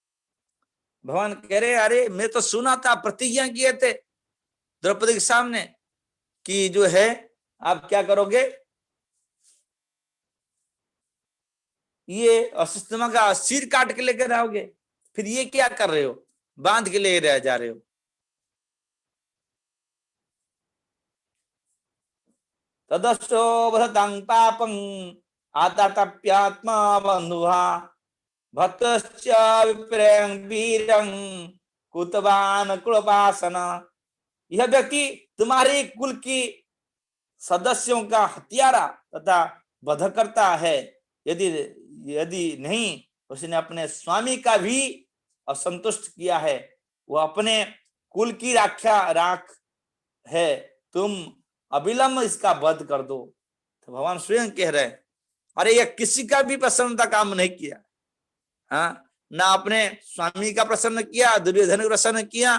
भगवान कह रहे, अरे मैं तो सुना था, प्रतिज्ञा किए थे द्रौपदी के सामने कि जो है आप क्या करोगे, ये अश्वत्थामा का सिर काट के लेकर आओगे, फिर ये क्या कर रहे हो, बांध के ले रह जा रहे हो। तदस्यो वदतं पापं आतप्यात्मा बंधुहा भक्तश्च विप्रें वीरं कुतवान कुलपासन। यह व्यक्ति तुम्हारे कुल की सदस्यों का हत्यारा तथा वध करता है। यदि नहीं, उसने अपने स्वामी का भी असंतुष्ट किया है, वो अपने कुल की राख है, तुम अविलंब इसका वध कर दो। तो भगवान स्वयं कह रहे हैं, अरे ये किसी का भी प्रसन्नता काम नहीं किया, हाँ, ना अपने स्वामी का प्रसन्न किया, दुर्योधन को प्रसन्न किया,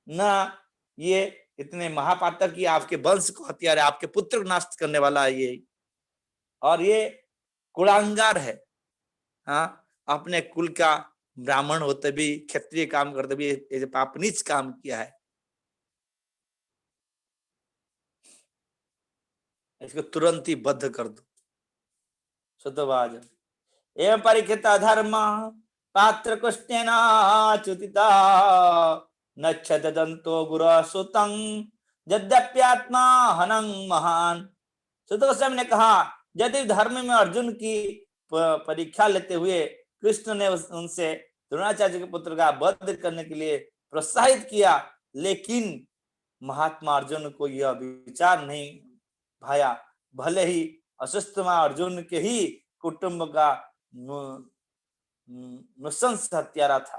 ना ये इतने महापातक की आपके वंश को हत्यारे, आपके पुत्र को नष्ट करने वाला है ये, और ये कुलांगार है। हाँ, अपने कुल का ब्राह्मण होते भी, क्षत्रिय काम करते भी ये पाप नीच काम किया है, इसको तुरंत ही बद्ध कर दो। शुद्धवाज एवं परीक्षित धर्म पात्र कृष्णेनाच्युतिता नच्छदंतो गुरु सुतं यद्यप्यात्मा हनं महान। शुद्धगोस्वामी ने कहा, यदि धर्म में अर्जुन की परीक्षा लेते हुए कृष्ण ने उनसे द्रोणाचार्य के पुत्र का वध करने के लिए प्रोत्साहित किया, लेकिन महात्मा अर्जुन को यह विचार नहीं भाया, भले ही अश्वत्थामा अर्जुन के ही कुटुंब का नृशंस हत्यारा था।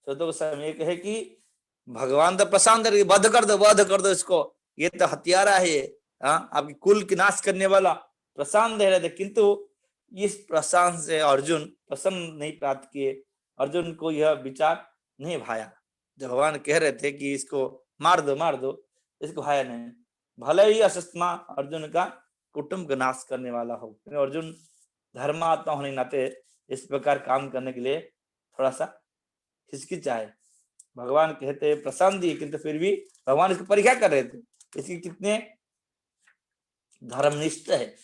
तो समय कहे कि भगवान तो प्रशांत वध कर दो, वध कर दो इसको, ये तो हत्यारा है, आपकी कुल की नाश करने वाला प्रशांत दे रहे थे, किंतु इस प्रशांत से अर्जुन प्रसन्न नहीं प्राप्त किए, अर्जुन को यह विचार नहीं भाया। जब भगवान कह रहे थे कि इसको मार दो, इसको भाया नहीं, भले ही अश्वत्थामा अर्जुन का कुटुंब का नाश करने वाला हो। अर्जुन धर्मात्मा होने नाते इस प्रकार काम करने के लिए थोड़ा सा हिचकिचाए। भगवान कहते प्रशांत दिए, किंतु फिर भी भगवान इसको परीक्षा कर रहे थे, इसकी कितने धर्मनिष्ठ है।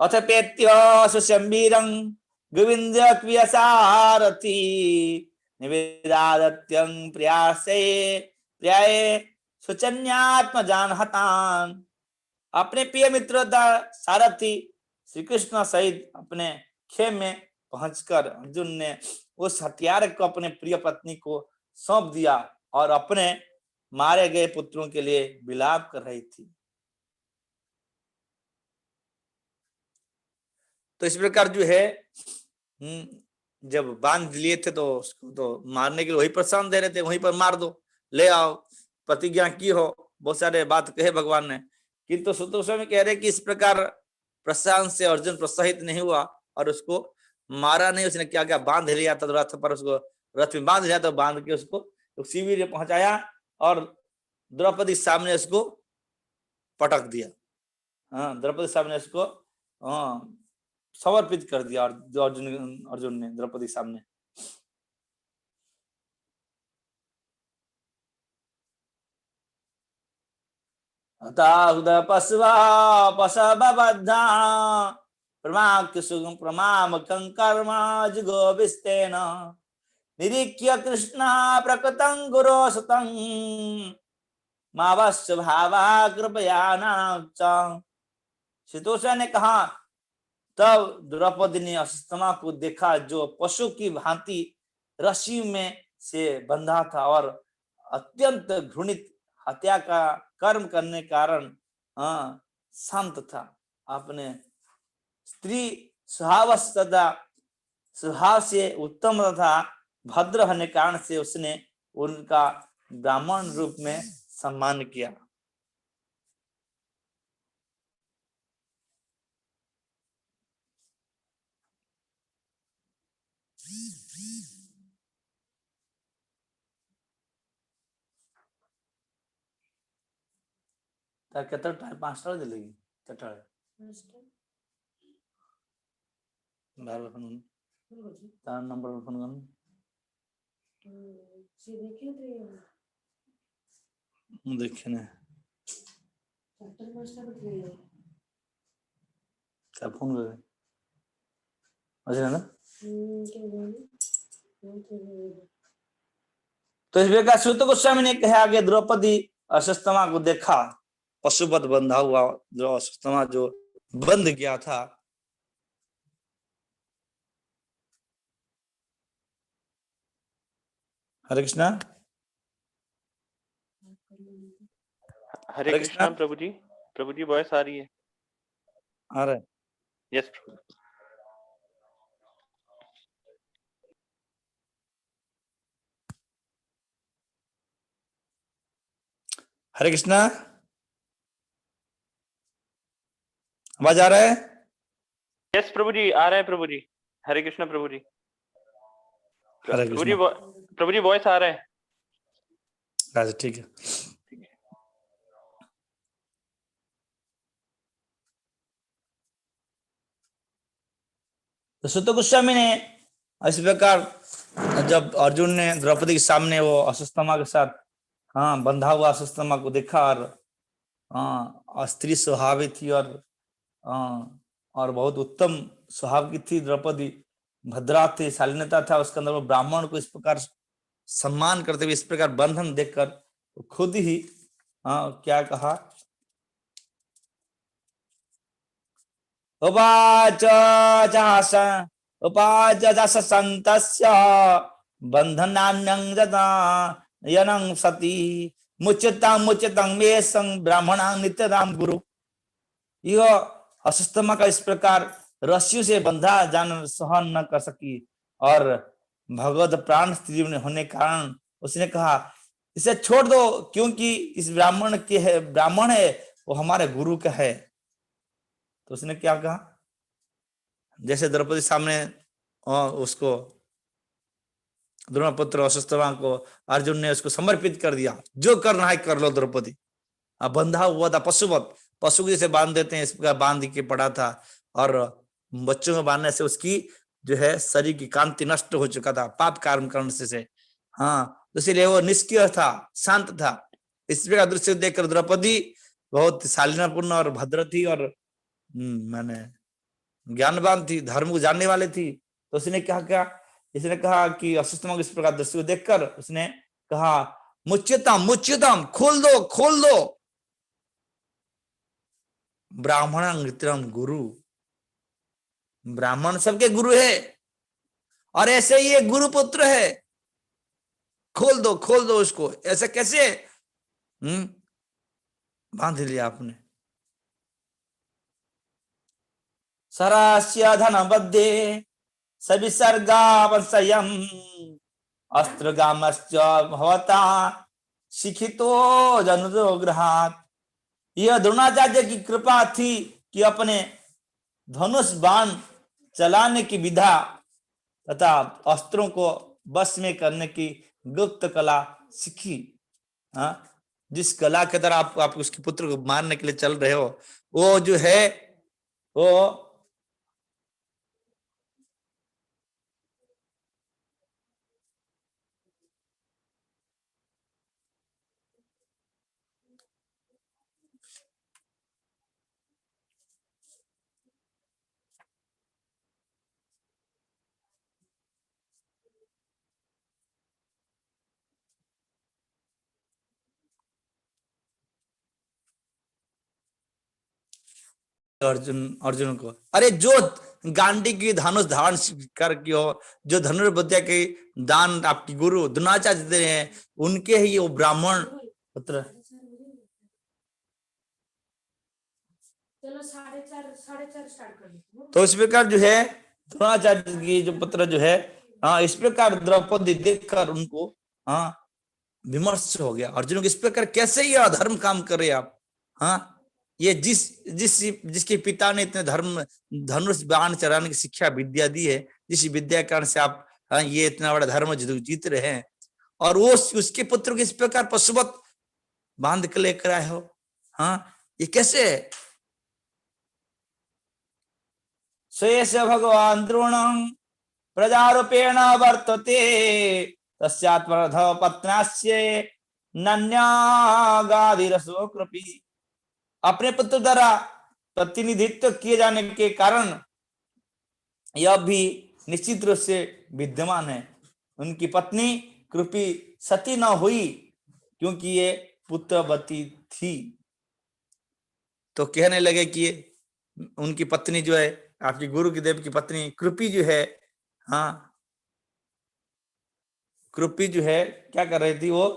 अथ पेत्य सुशंबीरं गोविंद क्रियसारथी निवेदादत्यं प्रयासे प्रियाय सुचन्यात्म जानहतान। अपने प्रिय मित्र सारथी श्री कृष्ण सहित अपने खेम में पहुंचकर अर्जुन ने उस हथियार को अपने प्रिय पत्नी को सौंप दिया और अपने मारे गए पुत्रों के लिए विलाप कर रही थी। तो इस प्रकार जो है जब बांध लिए थे तो उसको तो मारने के लिए वही प्रशांत दे रहे थे, वहीं पर मार दो, ले आओ, प्रतिज्ञा की हो, बहुत सारे बात कहे भगवान ने, किंतु सुत गोस्वामी कह रहे कि इस प्रकार प्रशांत से अर्जुन प्रोत्साहित नहीं हुआ और उसको मारा नहीं। उसने क्या क्या बांध लिया था रथ पर, उसको रथ में बांध लिया, तो बांध के उसको शिविर में पहुंचाया और द्रौपदी सामने उसको पटक दिया। द्रौपदी सामने उसको समर्पित कर दिया और अर्जुन ने द्रौपदी सामने। निरीक्ष्य कृष्ण प्रकृतं गुरो सुतं मावस्य भावा कृपया नाच। शीतोषा ने कहा, तब द्रौपदी ने अश्वत्थामा को देखा जो पशु की भांति रस्सी में से बंधा था और अत्यंत घृणित हत्या का कर्म करने कारण शांत था। अपने स्त्री स्वभाव से उत्तम तथा भद्र होने कारण से उसने उनका ब्राह्मण रूप में सम्मान किया। केतर टाइम 5टा दिलेगी 4टा बार फोन तार नंबर फोन करन से देखे ना सब फोन कर अच्छा ना। तो इस प्रकार सूत गोस्वामी ने कहा कि द्रौपदी अश्वत्थामा को देखा पशुपत बंधा हुआ, जो अश्वत्थामा जो बंध गया था। हरे कृष्णा। हरे कृष्णा प्रभु जी वॉइस आ रही है? आ रहा है। यस प्रभु। हरे कृष्णा, आवाज आ रहा है? यस प्रभु जी आ रहा है प्रभु जी। हरे कृष्णा प्रभु जी। प्रभु जी वॉइस आ रहा है? अच्छा ठीक है। तो सुत गोस्वामी ने इस प्रकार जब अर्जुन ने द्रौपदी के सामने वो अश्वत्थामा के साथ बंधा हुआ अश्वत्थामा को देखा और स्त्री स्वभावी थी और बहुत उत्तम स्वभाव की थी द्रौपदी, भद्रा थी, शालीनता था उसके अंदर। वो ब्राह्मण को इस प्रकार सम्मान करते हुए इस प्रकार बंधन देखकर तो खुद ही क्या कहा, उपाच संतस्य बंधनान्यं जता यनं सती मुच्यतां मे संग ब्राह्मणां नित्यतां गुरु। यह अस्तमा का इस प्रकार रस्सियों से बंधा जान सहन न कर सकी और भगवत प्राण स्त्री में होने के कारण उसने कहा इसे छोड़ दो, क्योंकि इस ब्राह्मण है वो हमारे गुरु का है। तो उसने क्या कहा, जैसे द्रौपदी सामने उसको द्रोणपुत्र अश्वत्थामा को अर्जुन ने उसको समर्पित कर दिया, जो करना है कर लो द्रौपदी। अब बंधा हुआ था पशुवत, पशु को जैसे बांध देते हैं इस प्रकार बांध के पड़ा था, और बच्चों को बांधने से उसकी जो है शरीर की कांति नष्ट हो चुका था पाप कर्म करने से। हाँ, तो इसलिए वो निष्क्रिय था, शांत था। इस प्रकार दृश्य देखकर द्रौपदी बहुत शालीनपूर्ण और भद्र थी और मैंने ज्ञानवान थी, धर्म को जानने वाले थी। तो उसने क्या इसने कहा कि अश्वत्थामा को इस प्रकार दृश्य को देखकर उसने कहा मुच्यताम मुच्यताम, खोल दो खोल दो। ब्राह्मण नित्यम गुरु, ब्राह्मण सबके गुरु है और ऐसे ही एक गुरु पुत्र है, खोल दो उसको। ऐसे कैसे बांध लिया आपने। सरास्य धन बद्धे सविसर्गावसयम् अस्त्रगामश्च भवता शिखितो जनुदो गृहात्। यह द्रोणाचार्य की कृपा थी कि अपने धनुष बाण चलाने की विधा तथा अस्त्रों को बस में करने की गुप्त कला सीखी। जिस कला के तरह आप उसके पुत्र को मारने के लिए चल रहे हो, वो जो है वो अर्जुन को, अरे जो गांडी की धनुष धारण करके हो, जो धनुर्विद्या के दान आपकी गुरु द्रोणाचार्य दे रहे हैं, उनके ही वो ब्राह्मण पुत्र। तो इस प्रकार जो है द्रोणाचार्य की जो पुत्र जो है, इस प्रकार द्रौपदी देखकर उनको विमर्श हो गया। अर्जुन को इस प्रकार कैसे ये अधर्म काम करे आप। ये जिसके पिता ने इतने धनुष बाण चलाने की शिक्षा विद्या दी है, जिस विद्या कारण से आप ये इतना बड़ा धर्म जीत रहे हैं, और वो उसके पुत्र को इस प्रकार पशुवत बांध के लेकर आए हो। ये कैसे है। शेष भगवान द्रोणं प्रजारूपेण वर्तते तस्यात्मरथ पत्नास्य नन्यागादिरसो कृपी। अपने पुत्र द्वारा प्रतिनिधित्व किए जाने के कारण यह भी निश्चित रूप से विद्यमान है। उनकी पत्नी कृपी सती न हुई क्योंकि ये पुत्रवती थी। तो कहने लगे कि उनकी पत्नी जो है, आपकी गुरु की देव की पत्नी कृपी जो है, कृपी जो है क्या कर रही थी वो,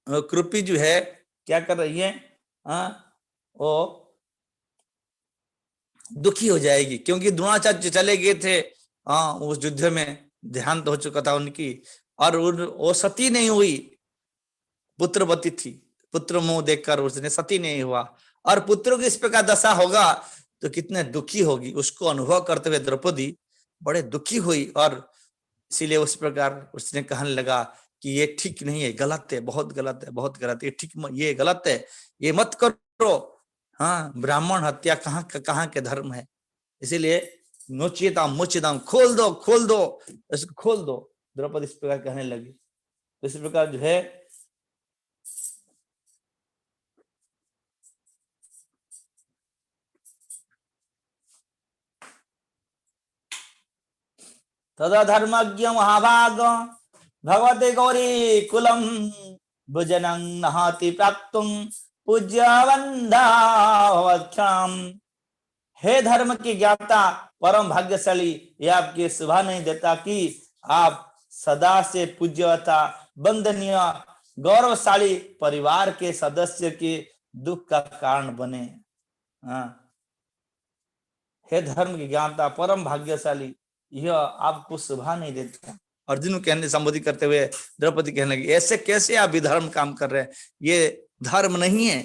कृपी जो है क्या कर रही है, वो दुखी हो जाएगी क्योंकि द्रोणाचार्य चले गए थे उस युद्ध में, देहांत हो चुका था उनकी, और वो सती नहीं हुई, पुत्रवती थी। पुत्र मुंह देखकर उसने सती नहीं हुआ, और पुत्रों की इस प्रकार दशा होगा तो कितने दुखी होगी। उसको अनुभव करते हुए द्रौपदी बड़े दुखी हुई, और इसीलिए उस प्रकार उसने कहने लगा कि ये ठीक नहीं है, गलत है, बहुत गलत है, बहुत गलत है, ये गलत है, ये मत करो। ब्राह्मण हत्या कहाँ के धर्म है। इसीलिए नोचियताम मुच्यताम, खोल दो इसको खोल दो। द्रौपदी इस प्रकार कहने लगी। तो इस प्रकार जो है तदा धर्मज्ञ महाभाग भगवते गौरी कुलम भुजनं नहाति प्राप्तुं पूज्य वंदावक्षाम। हे धर्म की ज्ञाता परम भाग्यशाली, ये आपकी शोभा नहीं देता कि आप सदा से पूज्यता वंदनीय गौरवशाली परिवार के सदस्य के दुख का कारण बने। हाँ, हे धर्म की ज्ञाता परम भाग्यशाली, यह आपको शोभा नहीं देता। अर्जुन को कहने संबोधित करते हुए द्रौपदी कहने लगी, ऐसे कैसे आप विधर्म काम कर रहे हैं, ये धर्म नहीं है।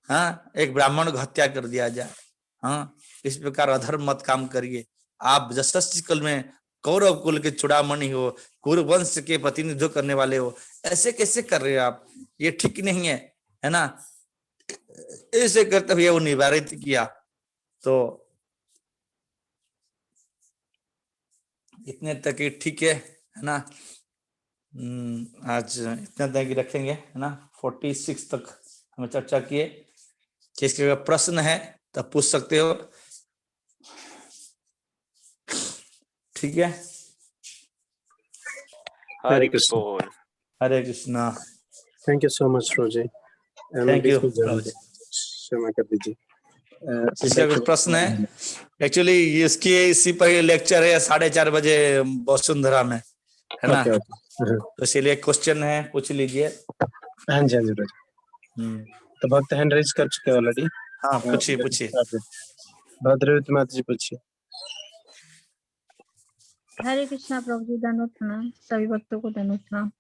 हाँ, एक ब्राह्मण को हत्या कर दिया जाए, हाँ, इस प्रकार अधर्म मत काम करिए। आप यशस्वी कुल में कौरव कुल के चूड़ामणि हो, कुरुवंश के प्रतिनिधित्व करने वाले हो, ऐसे कैसे कर रहे हो आप, ये ठीक नहीं है ना। ऐसे करते हुए वो निवारित किया। तो इतने तक ही ठीक है ना। आज इतना तक ही रखेंगे, है ना। 46 तक हमें चर्चा किए। किसके अगर प्रश्न है तो पूछ सकते हो, ठीक है। हरे हरे कृष्ण। बोल। Hare Krishna. Thank you so much रोजे। मैं थैंक यू। बीच में जाऊँ तो क्षमा कर दीजिए। किसका कुछ प्रश्न है? एक्चुअली इसकी इसी पर लेक्चर है 4:30 बजे वसुंधरा में, है ना। Okay okay. तो इसीलिए क्वेश्चन है, पूछ लीजिए। हाँ जी रोजे। तो भक्त हैंड रेज कर चुके ऑलरेडी। हाँ, पूछिए पूछिए। भद्रवती माता जी पूछिए। हरे कृष्णा प्रभु जी, धन्यवाद प्रणाम। सभी भक्तों को धन्यवाद प्रणाम।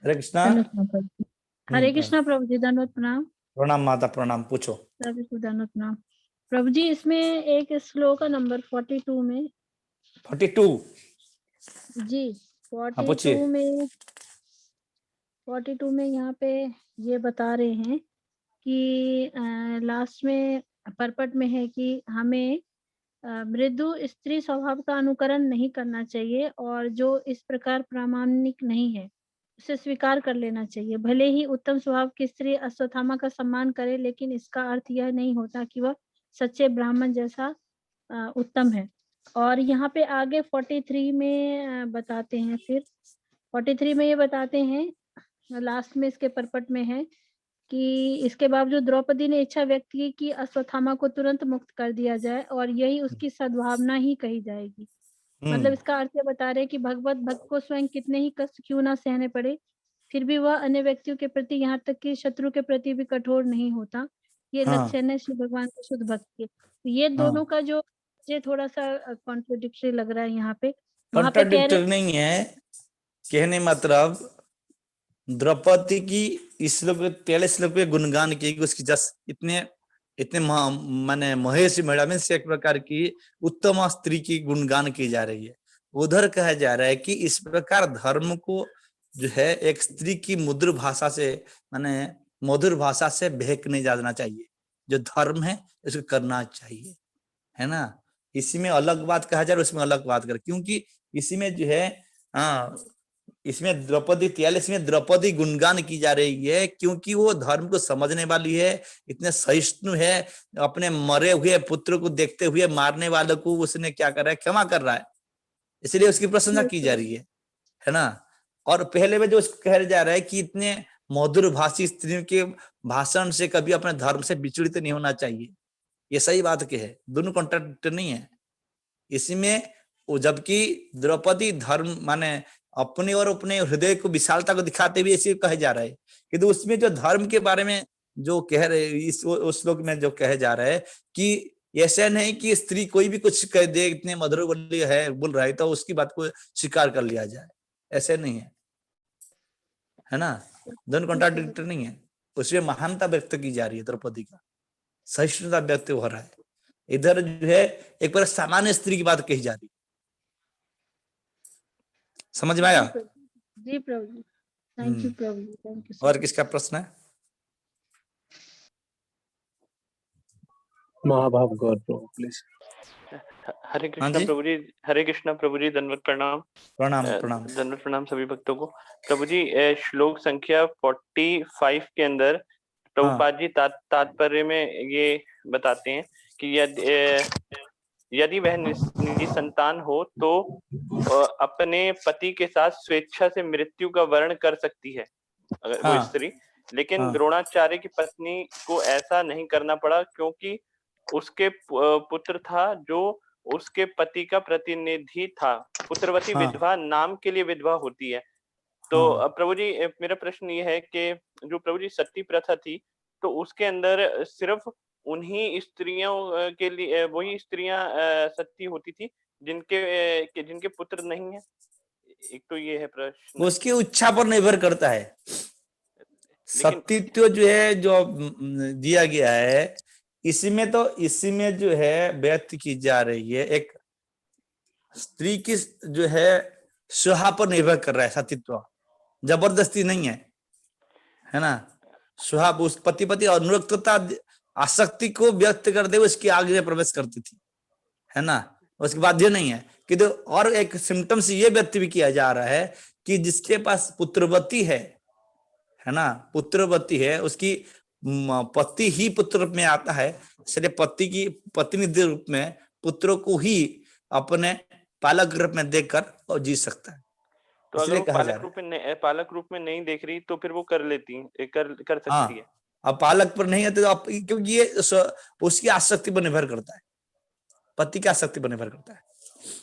हरे कृष्णा। धन्यवाद प्रभु जी। हरे कृष्णा प्रभु जी, धन्यवाद प्रणाम। प्रणाम माता, प्रणाम। पूछो। सभी को धन्यवाद प्रणाम। प्रभु जी, इसमें एक श्लोक का नंबर 42 में 42 जी, हाँ, पूछिए। 42 में यहाँ पे ये बता रहे हैं कि लास्ट में परपट में है कि हमें मृदु स्त्री स्वभाव का अनुकरण नहीं करना चाहिए, और जो इस प्रकार प्रामाणिक नहीं है उसे स्वीकार कर लेना चाहिए। भले ही उत्तम स्वभाव की स्त्री अश्वत्थामा का सम्मान करे, लेकिन इसका अर्थ यह नहीं होता कि वह सच्चे ब्राह्मण जैसा उत्तम है। और यहाँ पे आगे 43 में बताते हैं, फिर 43 में ये बताते हैं, लास्ट में इसके परपट में है कि इसके बावजूद द्रौपदी ने इच्छा व्यक्त की कि अश्वत्थामा को तुरंत मुक्त कर दिया जाए, और यही उसकी सद्भावना ही कही जाएगी। मतलब इसका अर्थ ये बता रहे हैं कि भगवत भक्त को स्वयं कितने ही कष्ट क्यों ना सहने पड़े, फिर भी वह अन्य व्यक्तियों के प्रति, यहाँ तक कि शत्रु के प्रति भी कठोर नहीं होता। ये हाँ। लक्षण है श्री भगवान के शुद्ध भक्त के। तो ये दोनों का जो मुझे थोड़ा सा कॉन्ट्रोडिक्टरी लग रहा है यहाँ पे। वहां पे कह रहे कॉन्ट्राडिक्टरी नहीं है, कहने मतलब द्रौपदी की इस श्लोक में, पहले श्लोक में गुणगान की, उसकी जस इतने इतने माने महेश महिला में से एक प्रकार की उत्तम स्त्री की गुणगान की जा रही है। उधर कहा जा रहा है कि इस प्रकार धर्म को जो है एक स्त्री की मधुर भाषा से, माने मधुर भाषा से बहक नहीं जाना चाहिए। जो धर्म है उसको करना चाहिए, है ना। इसी में अलग बात कहा जा रहा है, उसमें अलग बात कर, क्योंकि इसी में जो है, हाँ, इसमें द्रौपदी 43 में द्रौपदी गुणगान की जा रही है, क्योंकि वो धर्म को समझने वाली है, इतने सहिष्णु है, अपने मरे हुए पुत्र को देखते हुए मारने वालों को उसने क्या कर रहा है, क्षमा कर रहा है, इसलिए उसकी प्रशंसा की जा रही है ना। और पहले में जो कहा जा रहा है कि इतने मधुर भाषी स्त्रियों के भाषण से कभी अपने धर्म से विचलित नहीं होना चाहिए, ये सही बात के है, दोनों कॉन्ट्रैक्ट नहीं है। इसमें जबकि द्रौपदी धर्म माने अपने और अपने हृदय को विशालता को दिखाते हुए ऐसे कहे जा रहा है, किंतु उसमें जो धर्म के बारे में जो कह रहे, इस उस श्लोक में जो कहे जा रहा है कि ऐसा नहीं कि स्त्री कोई भी कुछ कह दे, इतने मधुर बोल रहा है तो उसकी बात को स्वीकार कर लिया जाए, ऐसे नहीं है ना। दोनों कॉन्ट्राडिक्टरी नहीं है। उसमें महानता व्यक्त की जा रही है, द्रौपदी का सहिष्णुता व्यक्त हो रहा है। इधर जो है एक बार सामान्य स्त्री की बात कही जा रही है। समझ में आया? जी प्रभु जी, थैंक यू प्रभु जी, थैंक यू। और किसका प्रश्न है? महाभाव गौर प्रभु प्लीज। हरे कृष्णा प्रभु जी। हरे कृष्णा प्रभु जी, धन्यवाद प्रणाम। प्रणाम प्रणाम। धन्यवाद प्रणाम सभी भक्तों को। प्रभु जी, श्लोक संख्या 45 के अंदर प्रभुपाद जी तात्पर्य में ये बताते हैं कि यदि वह निसंतान हो तो अपने पति के साथ स्वेच्छा से मृत्यु का वर्ण कर सकती है अगर वो स्त्री, लेकिन द्रोणाचार्य की पत्नी को ऐसा नहीं करना पड़ा, क्योंकि उसके पुत्र था जो उसके पति का प्रतिनिधि था। पुत्रवती हाँ। विधवा नाम के लिए विधवा होती है। तो हाँ। प्रभु जी मेरा प्रश्न ये है कि जो प्रभु जी सती प्रथा थी, तो उसके अंदर सिर्फ उन्हीं स्त्रियों के लिए वही स्त्रियां सती होती थी जिनके पुत्र नहीं है। एक तो ये है प्रश्न। उसकी इच्छा पर निर्भर करता है। लेकिन सतीत्व जो है जो दिया गया है, इसमें जो है व्यक्त की जा रही है, एक स्त्री की जो है स्वहा पर निर्भर कर रहा है सतीत्व, जबरदस्ती नहीं है ना। स्वहा उस पति अनुरक्तता आसक्ति को व्यक्त करते हुए उसकी आगे प्रवेश करती थी, है ना। उसके बाद ये नहीं है कि तो और एक सिम्टम्स ये व्यक्त भी किया जा रहा है कि जिसके पास पुत्रवती है ना, पुत्रवती है, उसकी पति ही पुत्र रूप में आता है, इसलिए पति की प्रतिनिधि रूप में पुत्रों को ही अपने पालक रूप में देखकर और जी सकता है। तो अगर इसलिए वो कहा जा रहा है पालक रूप में नहीं देख रही तो फिर वो कर लेती है, कर सकती हाँ, है। अब पालक पर नहीं है तो आप, क्योंकि ये उसकी आसक्ति पर निर्भर करता है, पति की आसक्ति पर निर्भर करता है।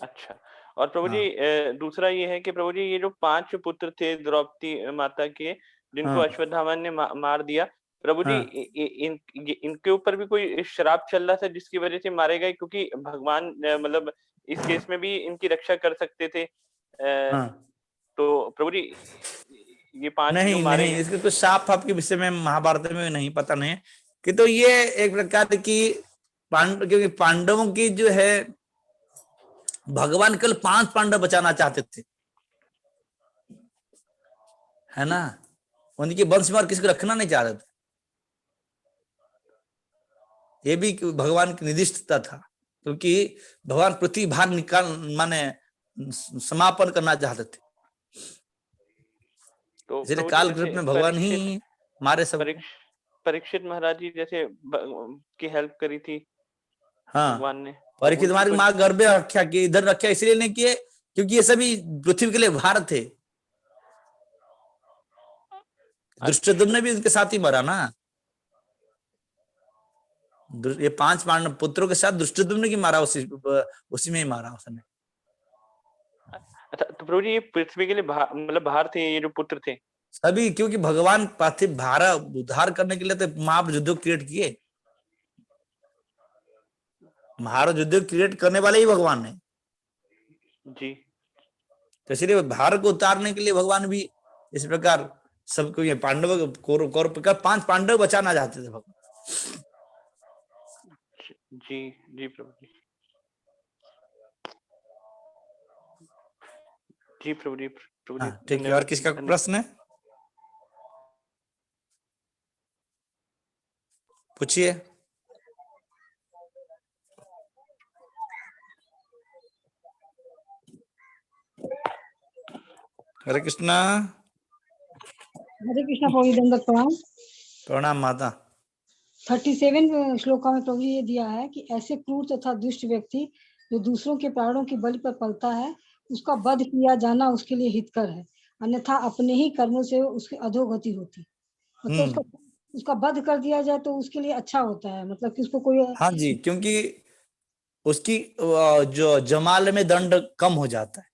अच्छा। और प्रभु हाँ। जी दूसरा ये है कि प्रभु जी ये जो 5 पुत्र थे द्रौपदी माता के, जिनको हाँ। अश्वत्थामा ने मार दिया, प्रभु जी हाँ। इनके ऊपर भी कोई श्राप चल रहा था जिसकी वजह से मारे गए, क्योंकि भगवान मतलब इस केस में भी इनकी रक्षा कर सकते थे। हाँ। तो प्रभु जी ये 5 जो नहीं मारे नहीं, गए। इसके कुछ साफ आपके विषय में महाभारत में नहीं पता नहीं है कि, तो ये एक प्रकार की क्योंकि पांडवों की जो है भगवान केवल 5 पांडव बचाना चाहते थे, है ना। उनकी वंश में और किसी को रखना नहीं चाहते थे। ये भी भगवान की निर्दिष्टता था, क्योंकि भगवान पृथ्वी भार निकाल माने समापन करना चाहते थे। तो इसलिए प्रभु जी काल जैसे रूप में भगवान ही मारे सब। परीक्षित महाराज जी जैसे की हेल्प करी थी हाँ, भगवान ने, तो परीक्षित उनकी मार्ग कुछ माँ गर्भ रक्षा की, इधर रक्षा इसलिए नहीं किए क्योंकि ये सभी पृथ्वी के लिए भार थे। दुष्टदुम्न ने भी उनके साथ ही मरा ना। ये 5 पांडव पुत्रों के साथ दुष्टदुम्न की मारा, उसी में ही मारा उसने। अच्छा, तो प्रभु जी ये पृथ्वी के लिए मतलब भार थे ये जो पुत्र थे सभी, क्योंकि भगवान पार्थिव भारा उद्धार करने के लिए तो महाभारत युद्ध क्रिएट किए। महाभारत युद्ध क्रिएट करने वाले ही भगवान है जी। तो इसलिए भारत को उतारने के लिए भगवान भी इस प्रकार सबको, ये पांडव कौरव 5 पांडव बचाना चाहते थे भगवान। जी जी प्रभु जी। जी प्रभु जी, प्रभु जी हाँ, ठीक है। और किसका प्रश्न है, पूछिए। हरे कृष्णा। हरे कृष्णा प्रभु जी, दंडवत प्रणाम। प्रणाम माता। 37 श्लोका में प्रभु जी ये दिया है कि ऐसे क्रूर तथा दुष्ट व्यक्ति जो दूसरों के प्राणों की बलि पर पलता है, उसका वध किया जाना उसके लिए हितकर है, अन्यथा अपने ही कर्मों से उसकी अधोगति होती। मतलब उसका वध कर दिया जाए तो उसके लिए अच्छा होता है, मतलब कि उसको कोई। हाँ जी, क्योंकि उसकी जो जमाल में दंड कम हो जाता है,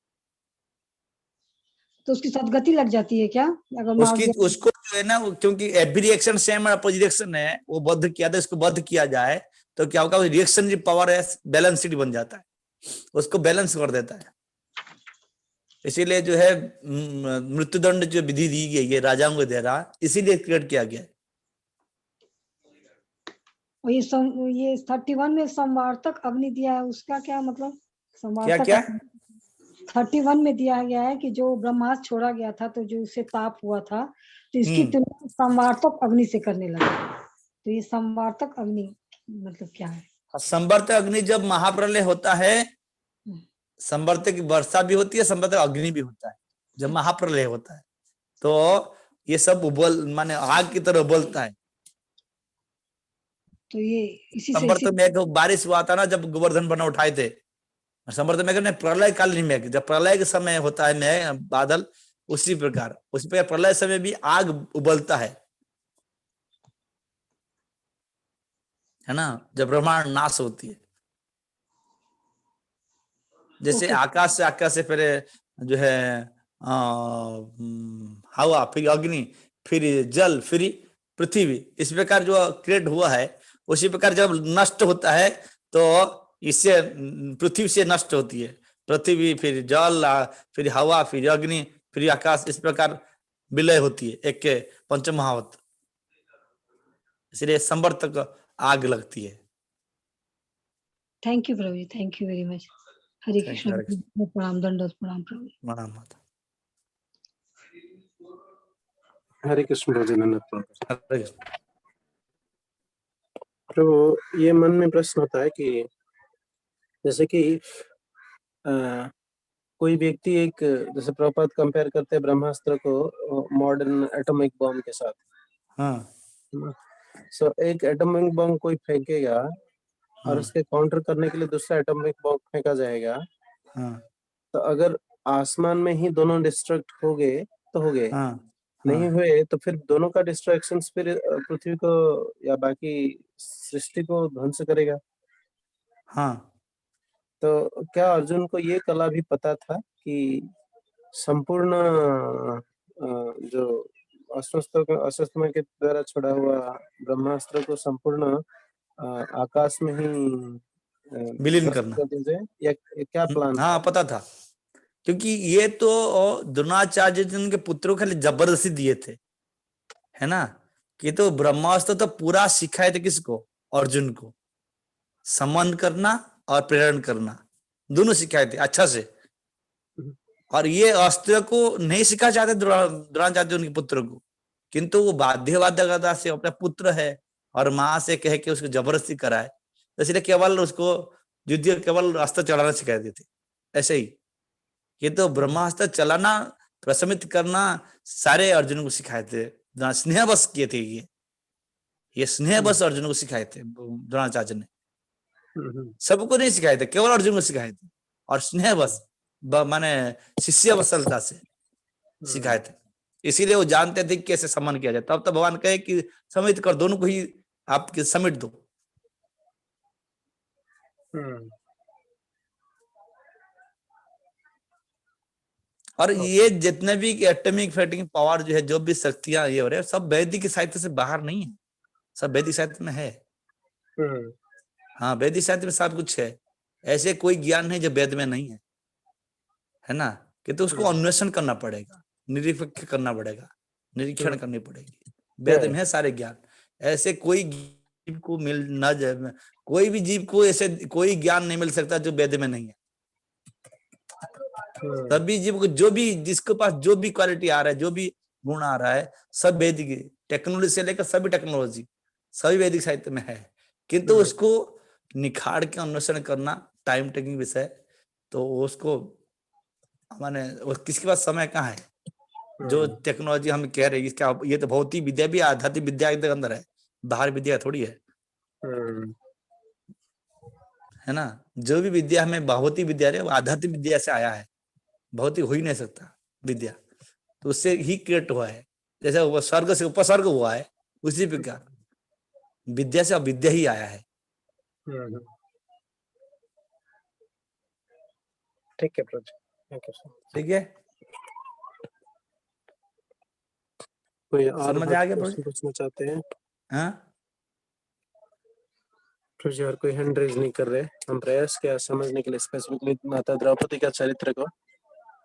तो उसकी सदगति लग जाती है क्या अगर मार दिया? उसको जो है ना, क्योंकि every reaction same opposite reaction है, वो बद्ध किया था, इसको बद्ध किया जाए तो क्या होगा, रिएक्शन जो पावर है बैलेंस्ड बन जाता है, उसको बैलेंस कर देता है। इसीलिए जो है मृत्युदंड जो विधि दी गई है राजाओं को दे रहा, इसीलिए क्रिएट किया गया है। और ये 31 में संवार्तक अग्नि दिया है, उसका क्या मतलब? क्या संवार्तक क्या 31 में दिया गया है कि जो ब्रह्मास्त्र छोड़ा गया था तो जो उससे ताप हुआ था, तो इसकी तुलना संवार्तक अग्नि से करने लगा। तो ये संवार्तक अग्नि मतलब क्या है? संवर्तक अग्नि जब महाप्रलय होता है, संवर्तक की वर्षा भी होती है, संवर्तक अग्नि भी होता है। जब महाप्रलय होता है तो ये सब उबल माने आग की तरह उबलता है। तो ये इसी से संवर्तक में एक बारिश हुआ था ना, जब गोवर्धन बना उठाए थे। संवर्तक में प्रलय कालीन में, जब प्रलय के समय होता है में बादल, उसी प्रकार प्रलय समय भी आग उबलता है है ना, जब ब्रह्मांड नाश होती है, जैसे ओके। आकाश से फिर जो है हवा, फिर अग्नि, फिर जल, फिर पृथ्वी, इस प्रकार जो क्रिएट हुआ है, उसी प्रकार जब नष्ट होता है तो इससे पृथ्वी से नष्ट होती है, पृथ्वी, फिर जल, फिर हवा, फिर अग्नि, फिर आकाश, इस प्रकार विलय होती है एक के पंचमहाभूत, इसलिए संवर्तक आग लगती है। थैंक यू प्रभु जी, thank you very much. Hare Thank Krishna, you, Hare Krishna. प्रणाम, दंडवत प्रणाम प्रभु जी। प्रणाम माता। हरे कृष्ण प्रभु जी, धन्यवाद प्रभु। हरे कृष्ण। प्रभु, ये मन में प्रश्न होता है कि जैसे कि कोई व्यक्ति एक, जैसे प्रभुपाद कंपेयर करते हैं ब्रह्मास्त्र को मॉडर्न एटॉमिक बॉम्ब के साथ। हाँ सो एक एटॉमिक बॉम्ब कोई फेंकेगा और हाँ उसके काउंटर करने के लिए दूसरा एटॉमिक बॉम्ब फेंका जाएगा, हाँ तो अगर आसमान में ही दोनों डिस्ट्रक्ट हो गए तो हो गए, हाँ नहीं हाँ हुए तो फिर दोनों का डिस्ट्रैक्शन फिर पृथ्वी को या बाकी सृष्टि को ध्वंस करेगा। हाँ। तो क्या अर्जुन को ये कला भी पता था कि संपूर्ण जो अस्त्र के द्वारा छोड़ा हुआ ब्रह्मास्त्र को संपूर्ण आकाश में ही विलीन ध्वस्त करना। कर दीजिए, या क्या प्लान हाँ था? पता था, क्योंकि ये तो द्रोणाचार्य जी उनके पुत्रों को खाली जबरदस्ती दिए थे, है ना, कि तो ब्रह्मास्त्र तो पूरा सिखाए थे किसको, अर्जुन को, सम्मान करना और प्रेरण करना, दोनों सिखाए थे अच्छा से। और ये अस्त्र को नहीं सिखा चाहते द्रोणाचार्य उनके पुत्र को, किंतु वो बाध्यता से अपना पुत्र है और माँ से कह के उसको जबरदस्ती कराए, इसलिए केवल उसको युद्ध केवल अस्त्र चलाना सिखाते थे। ऐसे ही ये तो ब्रह्मास्त्र चलाना, प्रशमित करना सारे अर्जुन को सिखाए थे, स्नेह बस किए थे, ये स्नेह बस अर्जुन को सिखाए थे द्रोणाचार्य ने, सबको नहीं सिखाए थे, केवल अर्जुन को सिखाए थे, और स्नेह बस माने शिष्य वत्सलता से सिखाए थे, इसीलिए वो जानते थे कि कैसे सम्मान किया जाए। तब तो भगवान कहे कि समित कर, दोनों को ही आप समेट दो। और ये जितने भी एटॉमिक फाइटिंग पावर जो है, जो भी शक्तियां ये हो रहे हैं, सब वैदिक साहित्य से बाहर नहीं है, सब वैदिक साहित्य में है। हाँ वैदिक साहित्य में सब कुछ है, ऐसे कोई ज्ञान नहीं जो वेद में नहीं है, है ना, कि तो उसको अन्वेषण करना पड़ेगा, निरीक्षण करना पड़ेगा, निरीक्षण करनी पड़ेगी। वेद में है सारे ज्ञान, ऐसे कोई जीव को मिल ना जाए, कोई भी जीव को ऐसे कोई ज्ञान नहीं मिल सकता जो वेद में नहीं है। सभी जीव को जो भी, जिसके पास जो भी क्वालिटी आ रहा है, जो भी गुण आ रहा है, सब वैदिक टेक्नोलॉजी से लेकर सभी टेक्नोलॉजी सभी वैदिक साहित्य में है, किंतु उसको निखार के अन्वेषण करना टाइम टेकिंग विषय, तो उसको माने किसके पास समय कहाँ है। जो टेक्नोलॉजी हम कह रहे हैं इसका, ये तो भौतिक विद्या भी आध्यात्मिक विद्या के अंदर है, बाहर विद्या थोड़ी है, है ना। जो भी विद्या हमें भौतिक विद्या है वो आध्यात्मिक विद्या से आया है, भौतिक हो ही नहीं सकता विद्या, तो उससे ही क्रिएट हुआ है, जैसे वो स्वर्ग से उपसर्ग हुआ है, उसी प्रकार विद्या से अविद्या ही आया है। ठीक है प्रभु, ठीक है, कोई और समझ आ गया प्रश्न पूछना चाहते हैं? हाँ प्रभु जी, और कोई हैंड रेज नहीं कर रहे, हम प्रयास किया समझने के लिए स्पेसिफिकली माता द्रौपदी का चरित्र को,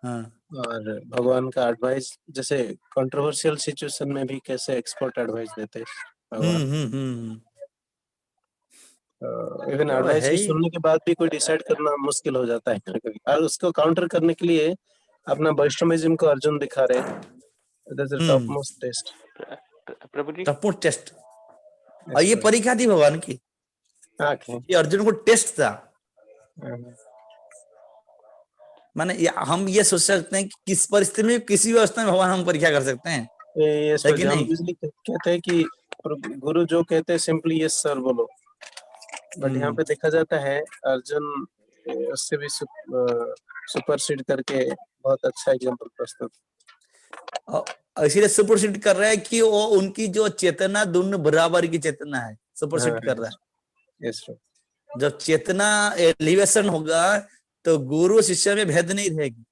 हाँ और भगवान का एडवाइस, जैसे कंट्रोवर्शियल सिचुएशन में भी कैसे एक्सपर्ट एडवाइस देते हैं भगवान। इवन वो एडवाइस है भी ही। सुनने के बाद भी कोई डिसाइड करना मुश्किल हो जाता है कभी-कभी, और उसको काउंटर करने के लिए अपना वैष्णविज्म को अर्जुन दिखा रहे हैं, that's the top most test. प्रभु जी, टॉप टेस्ट, और ये परीक्षा थी भगवान की, ये अर्जुन को टेस्ट था। माने हम ये सोच सकते हैं कि किस परिस्थिति में, किसी भी अवस्था में भगवान हम परीक्षा कर सकते हैं, है कि हम नहीं। यूजुअली कहते हैं कि गुरु जो कहते हैं सिंपली यस सर बोलो, बट यहाँ पे देखा जाता है अर्जुन उससे भी सुपरसीड करके बहुत अच्छा एग्जांपल प्रस्तुत, इसीलिए सुपरसीड कर रहा है कि वो उनकी जो चेतना दोनों बराबर की चेतना है, सुपरसीड कर रहा है, यस जब चेतना एलिवेशन होगा तो गुरु शिष्य में भेद नहीं रहेगी,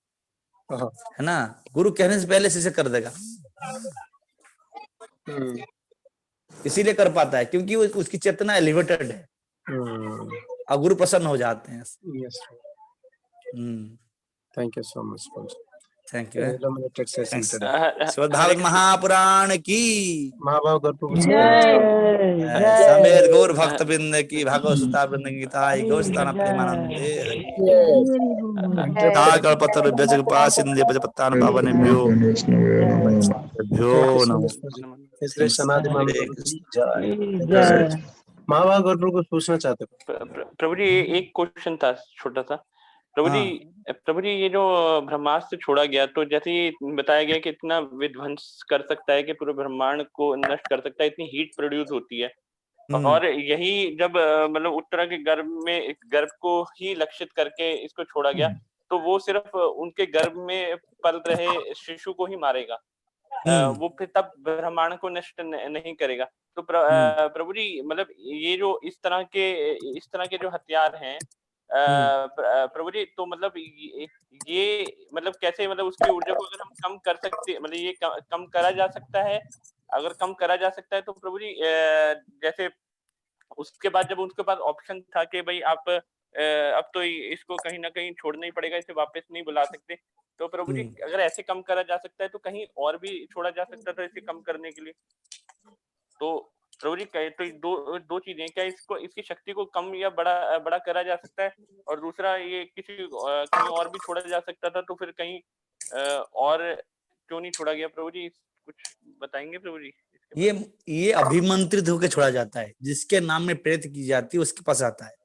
है ना। गुरु कहने से पहले शिष्य कर देगा, इसीलिए कर पाता है क्योंकि उसकी चेतना एलिवेटेड है और गुरु प्रसन्न हो जाते हैं। Yes hmm, thank you so much. Thank you. Illuminated session today. Shrimad Bhagavat Mahapuran की महाभाव गरुड़ समेत गौर भक्त बिंद की, भागवत सुता बिंद की ताई गौस्तान प्रेमानंदे कल्पतरु व्यजक पासिंदे पजपत्तान पावनेभ्यो नमो। इसलिए सनातन हरे महाभाव कृष्ण। की जय। महाभाव गरुड़ को पूछना चाहते हो? प्रभु जी एक क्वेश्चन था छोटा सा। प्रभु जी ये जो ब्रह्मास्त्र छोड़ा गया तो जैसे ही बताया गया कि इतना विध्वंस कर सकता है कि पूरे ब्रह्मांड को नष्ट कर सकता है, इतनी हीट प्रोड्यूस होती है, और यही जब मतलब उत्तरा के गर्भ को ही लक्षित करके इसको छोड़ा गया तो वो सिर्फ उनके गर्भ में पल रहे शिशु को ही मारेगा, वो फिर तब ब्रह्मांड को नष्ट नहीं करेगा। तो प्रभु जी मतलब ये जो इस तरह के जो हथियार हैं प्रभु जी, तो मतलब ये मतलब कैसे, मतलब उसकी ऊर्जा को अगर हम कम कर सकते, मतलब ये कम करा जा सकता है? अगर कम करा जा सकता है तो प्रभु जी जैसे उसके बाद जब उनके पास ऑप्शन था कि भाई आप अब तो इसको कहीं ना कहीं छोड़ना ही पड़ेगा, इसे वापस नहीं बुला सकते, तो प्रभु जी अगर ऐसे कम करा जा सकता है तो कहीं और भी छोड़ा जा सकता था इसे कम करने के लिए। तो प्रभु जी तो दो चीजें, क्या इसको इसकी शक्ति को कम या बड़ा करा जा सकता है, और दूसरा ये कहीं और भी छोड़ा जा सकता था, तो फिर कहीं और क्यों नहीं छोड़ा गया प्रभु जी, कुछ बताएंगे प्रभु जी? ये अभिमंत्रित होकर छोड़ा जाता है, जिसके नाम में प्रेरित की जाती है उसके पास आता है।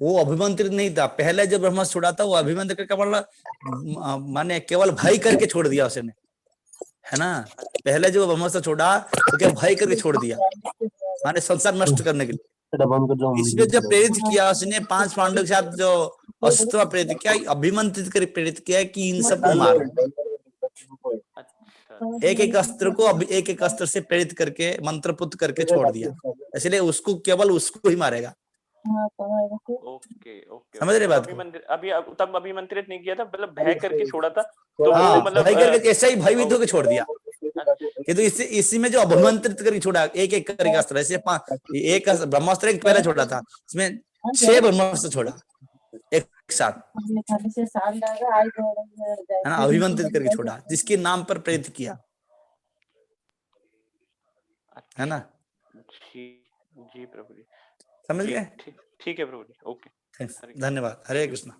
वो अभिमंत्रित नहीं था, पहले जब ब्रह्मास्त्र छोड़ा था वो अभिमंत्रित करके माने केवल भाई करके छोड़ दिया उसने, है ना। पहले जो ब्रह्मास्त्र छोड़ा तो क्या भाई करके छोड़ दिया, माने संसार नष्ट करने के लिए। इसलिए जब प्रेरित किया उसने 5 पांडव के साथ जो अस्त्र प्रेरित किया, अभिमंत्रित कर प्रेरित किया कि इन सबको मारो। एक एक अस्त्र को एक एक अस्त्र से प्रेरित करके मंत्रपुत करके छोड़ दिया, इसलिए उसको केवल उसको ही मारेगा। ओके समझ रहे बात? तब अभिमंत्रित नहीं किया था, मतलब भय करके छोड़ा था, तो हाँ, वो मतलब भय करके ऐसा ही भयभीत होकर छोड़ दिया। ये तो इसी में जो अभिमंत्रित करके छोड़ा एक एक करके अस्त्र, ऐसे एक ब्रह्मास्त्र एक पहले छोड़ा था, इसमें 6 ब्रह्मास्त्र छोड़ा एक साथ, है ना, अभिमंत्रित करके छोड़ा, जिसके नाम पर प्रेरित किया, है ना। जी प्रभु जी, समझ गए? ठीक है प्रभु जी, ओके, धन्यवाद। हरे कृष्णा।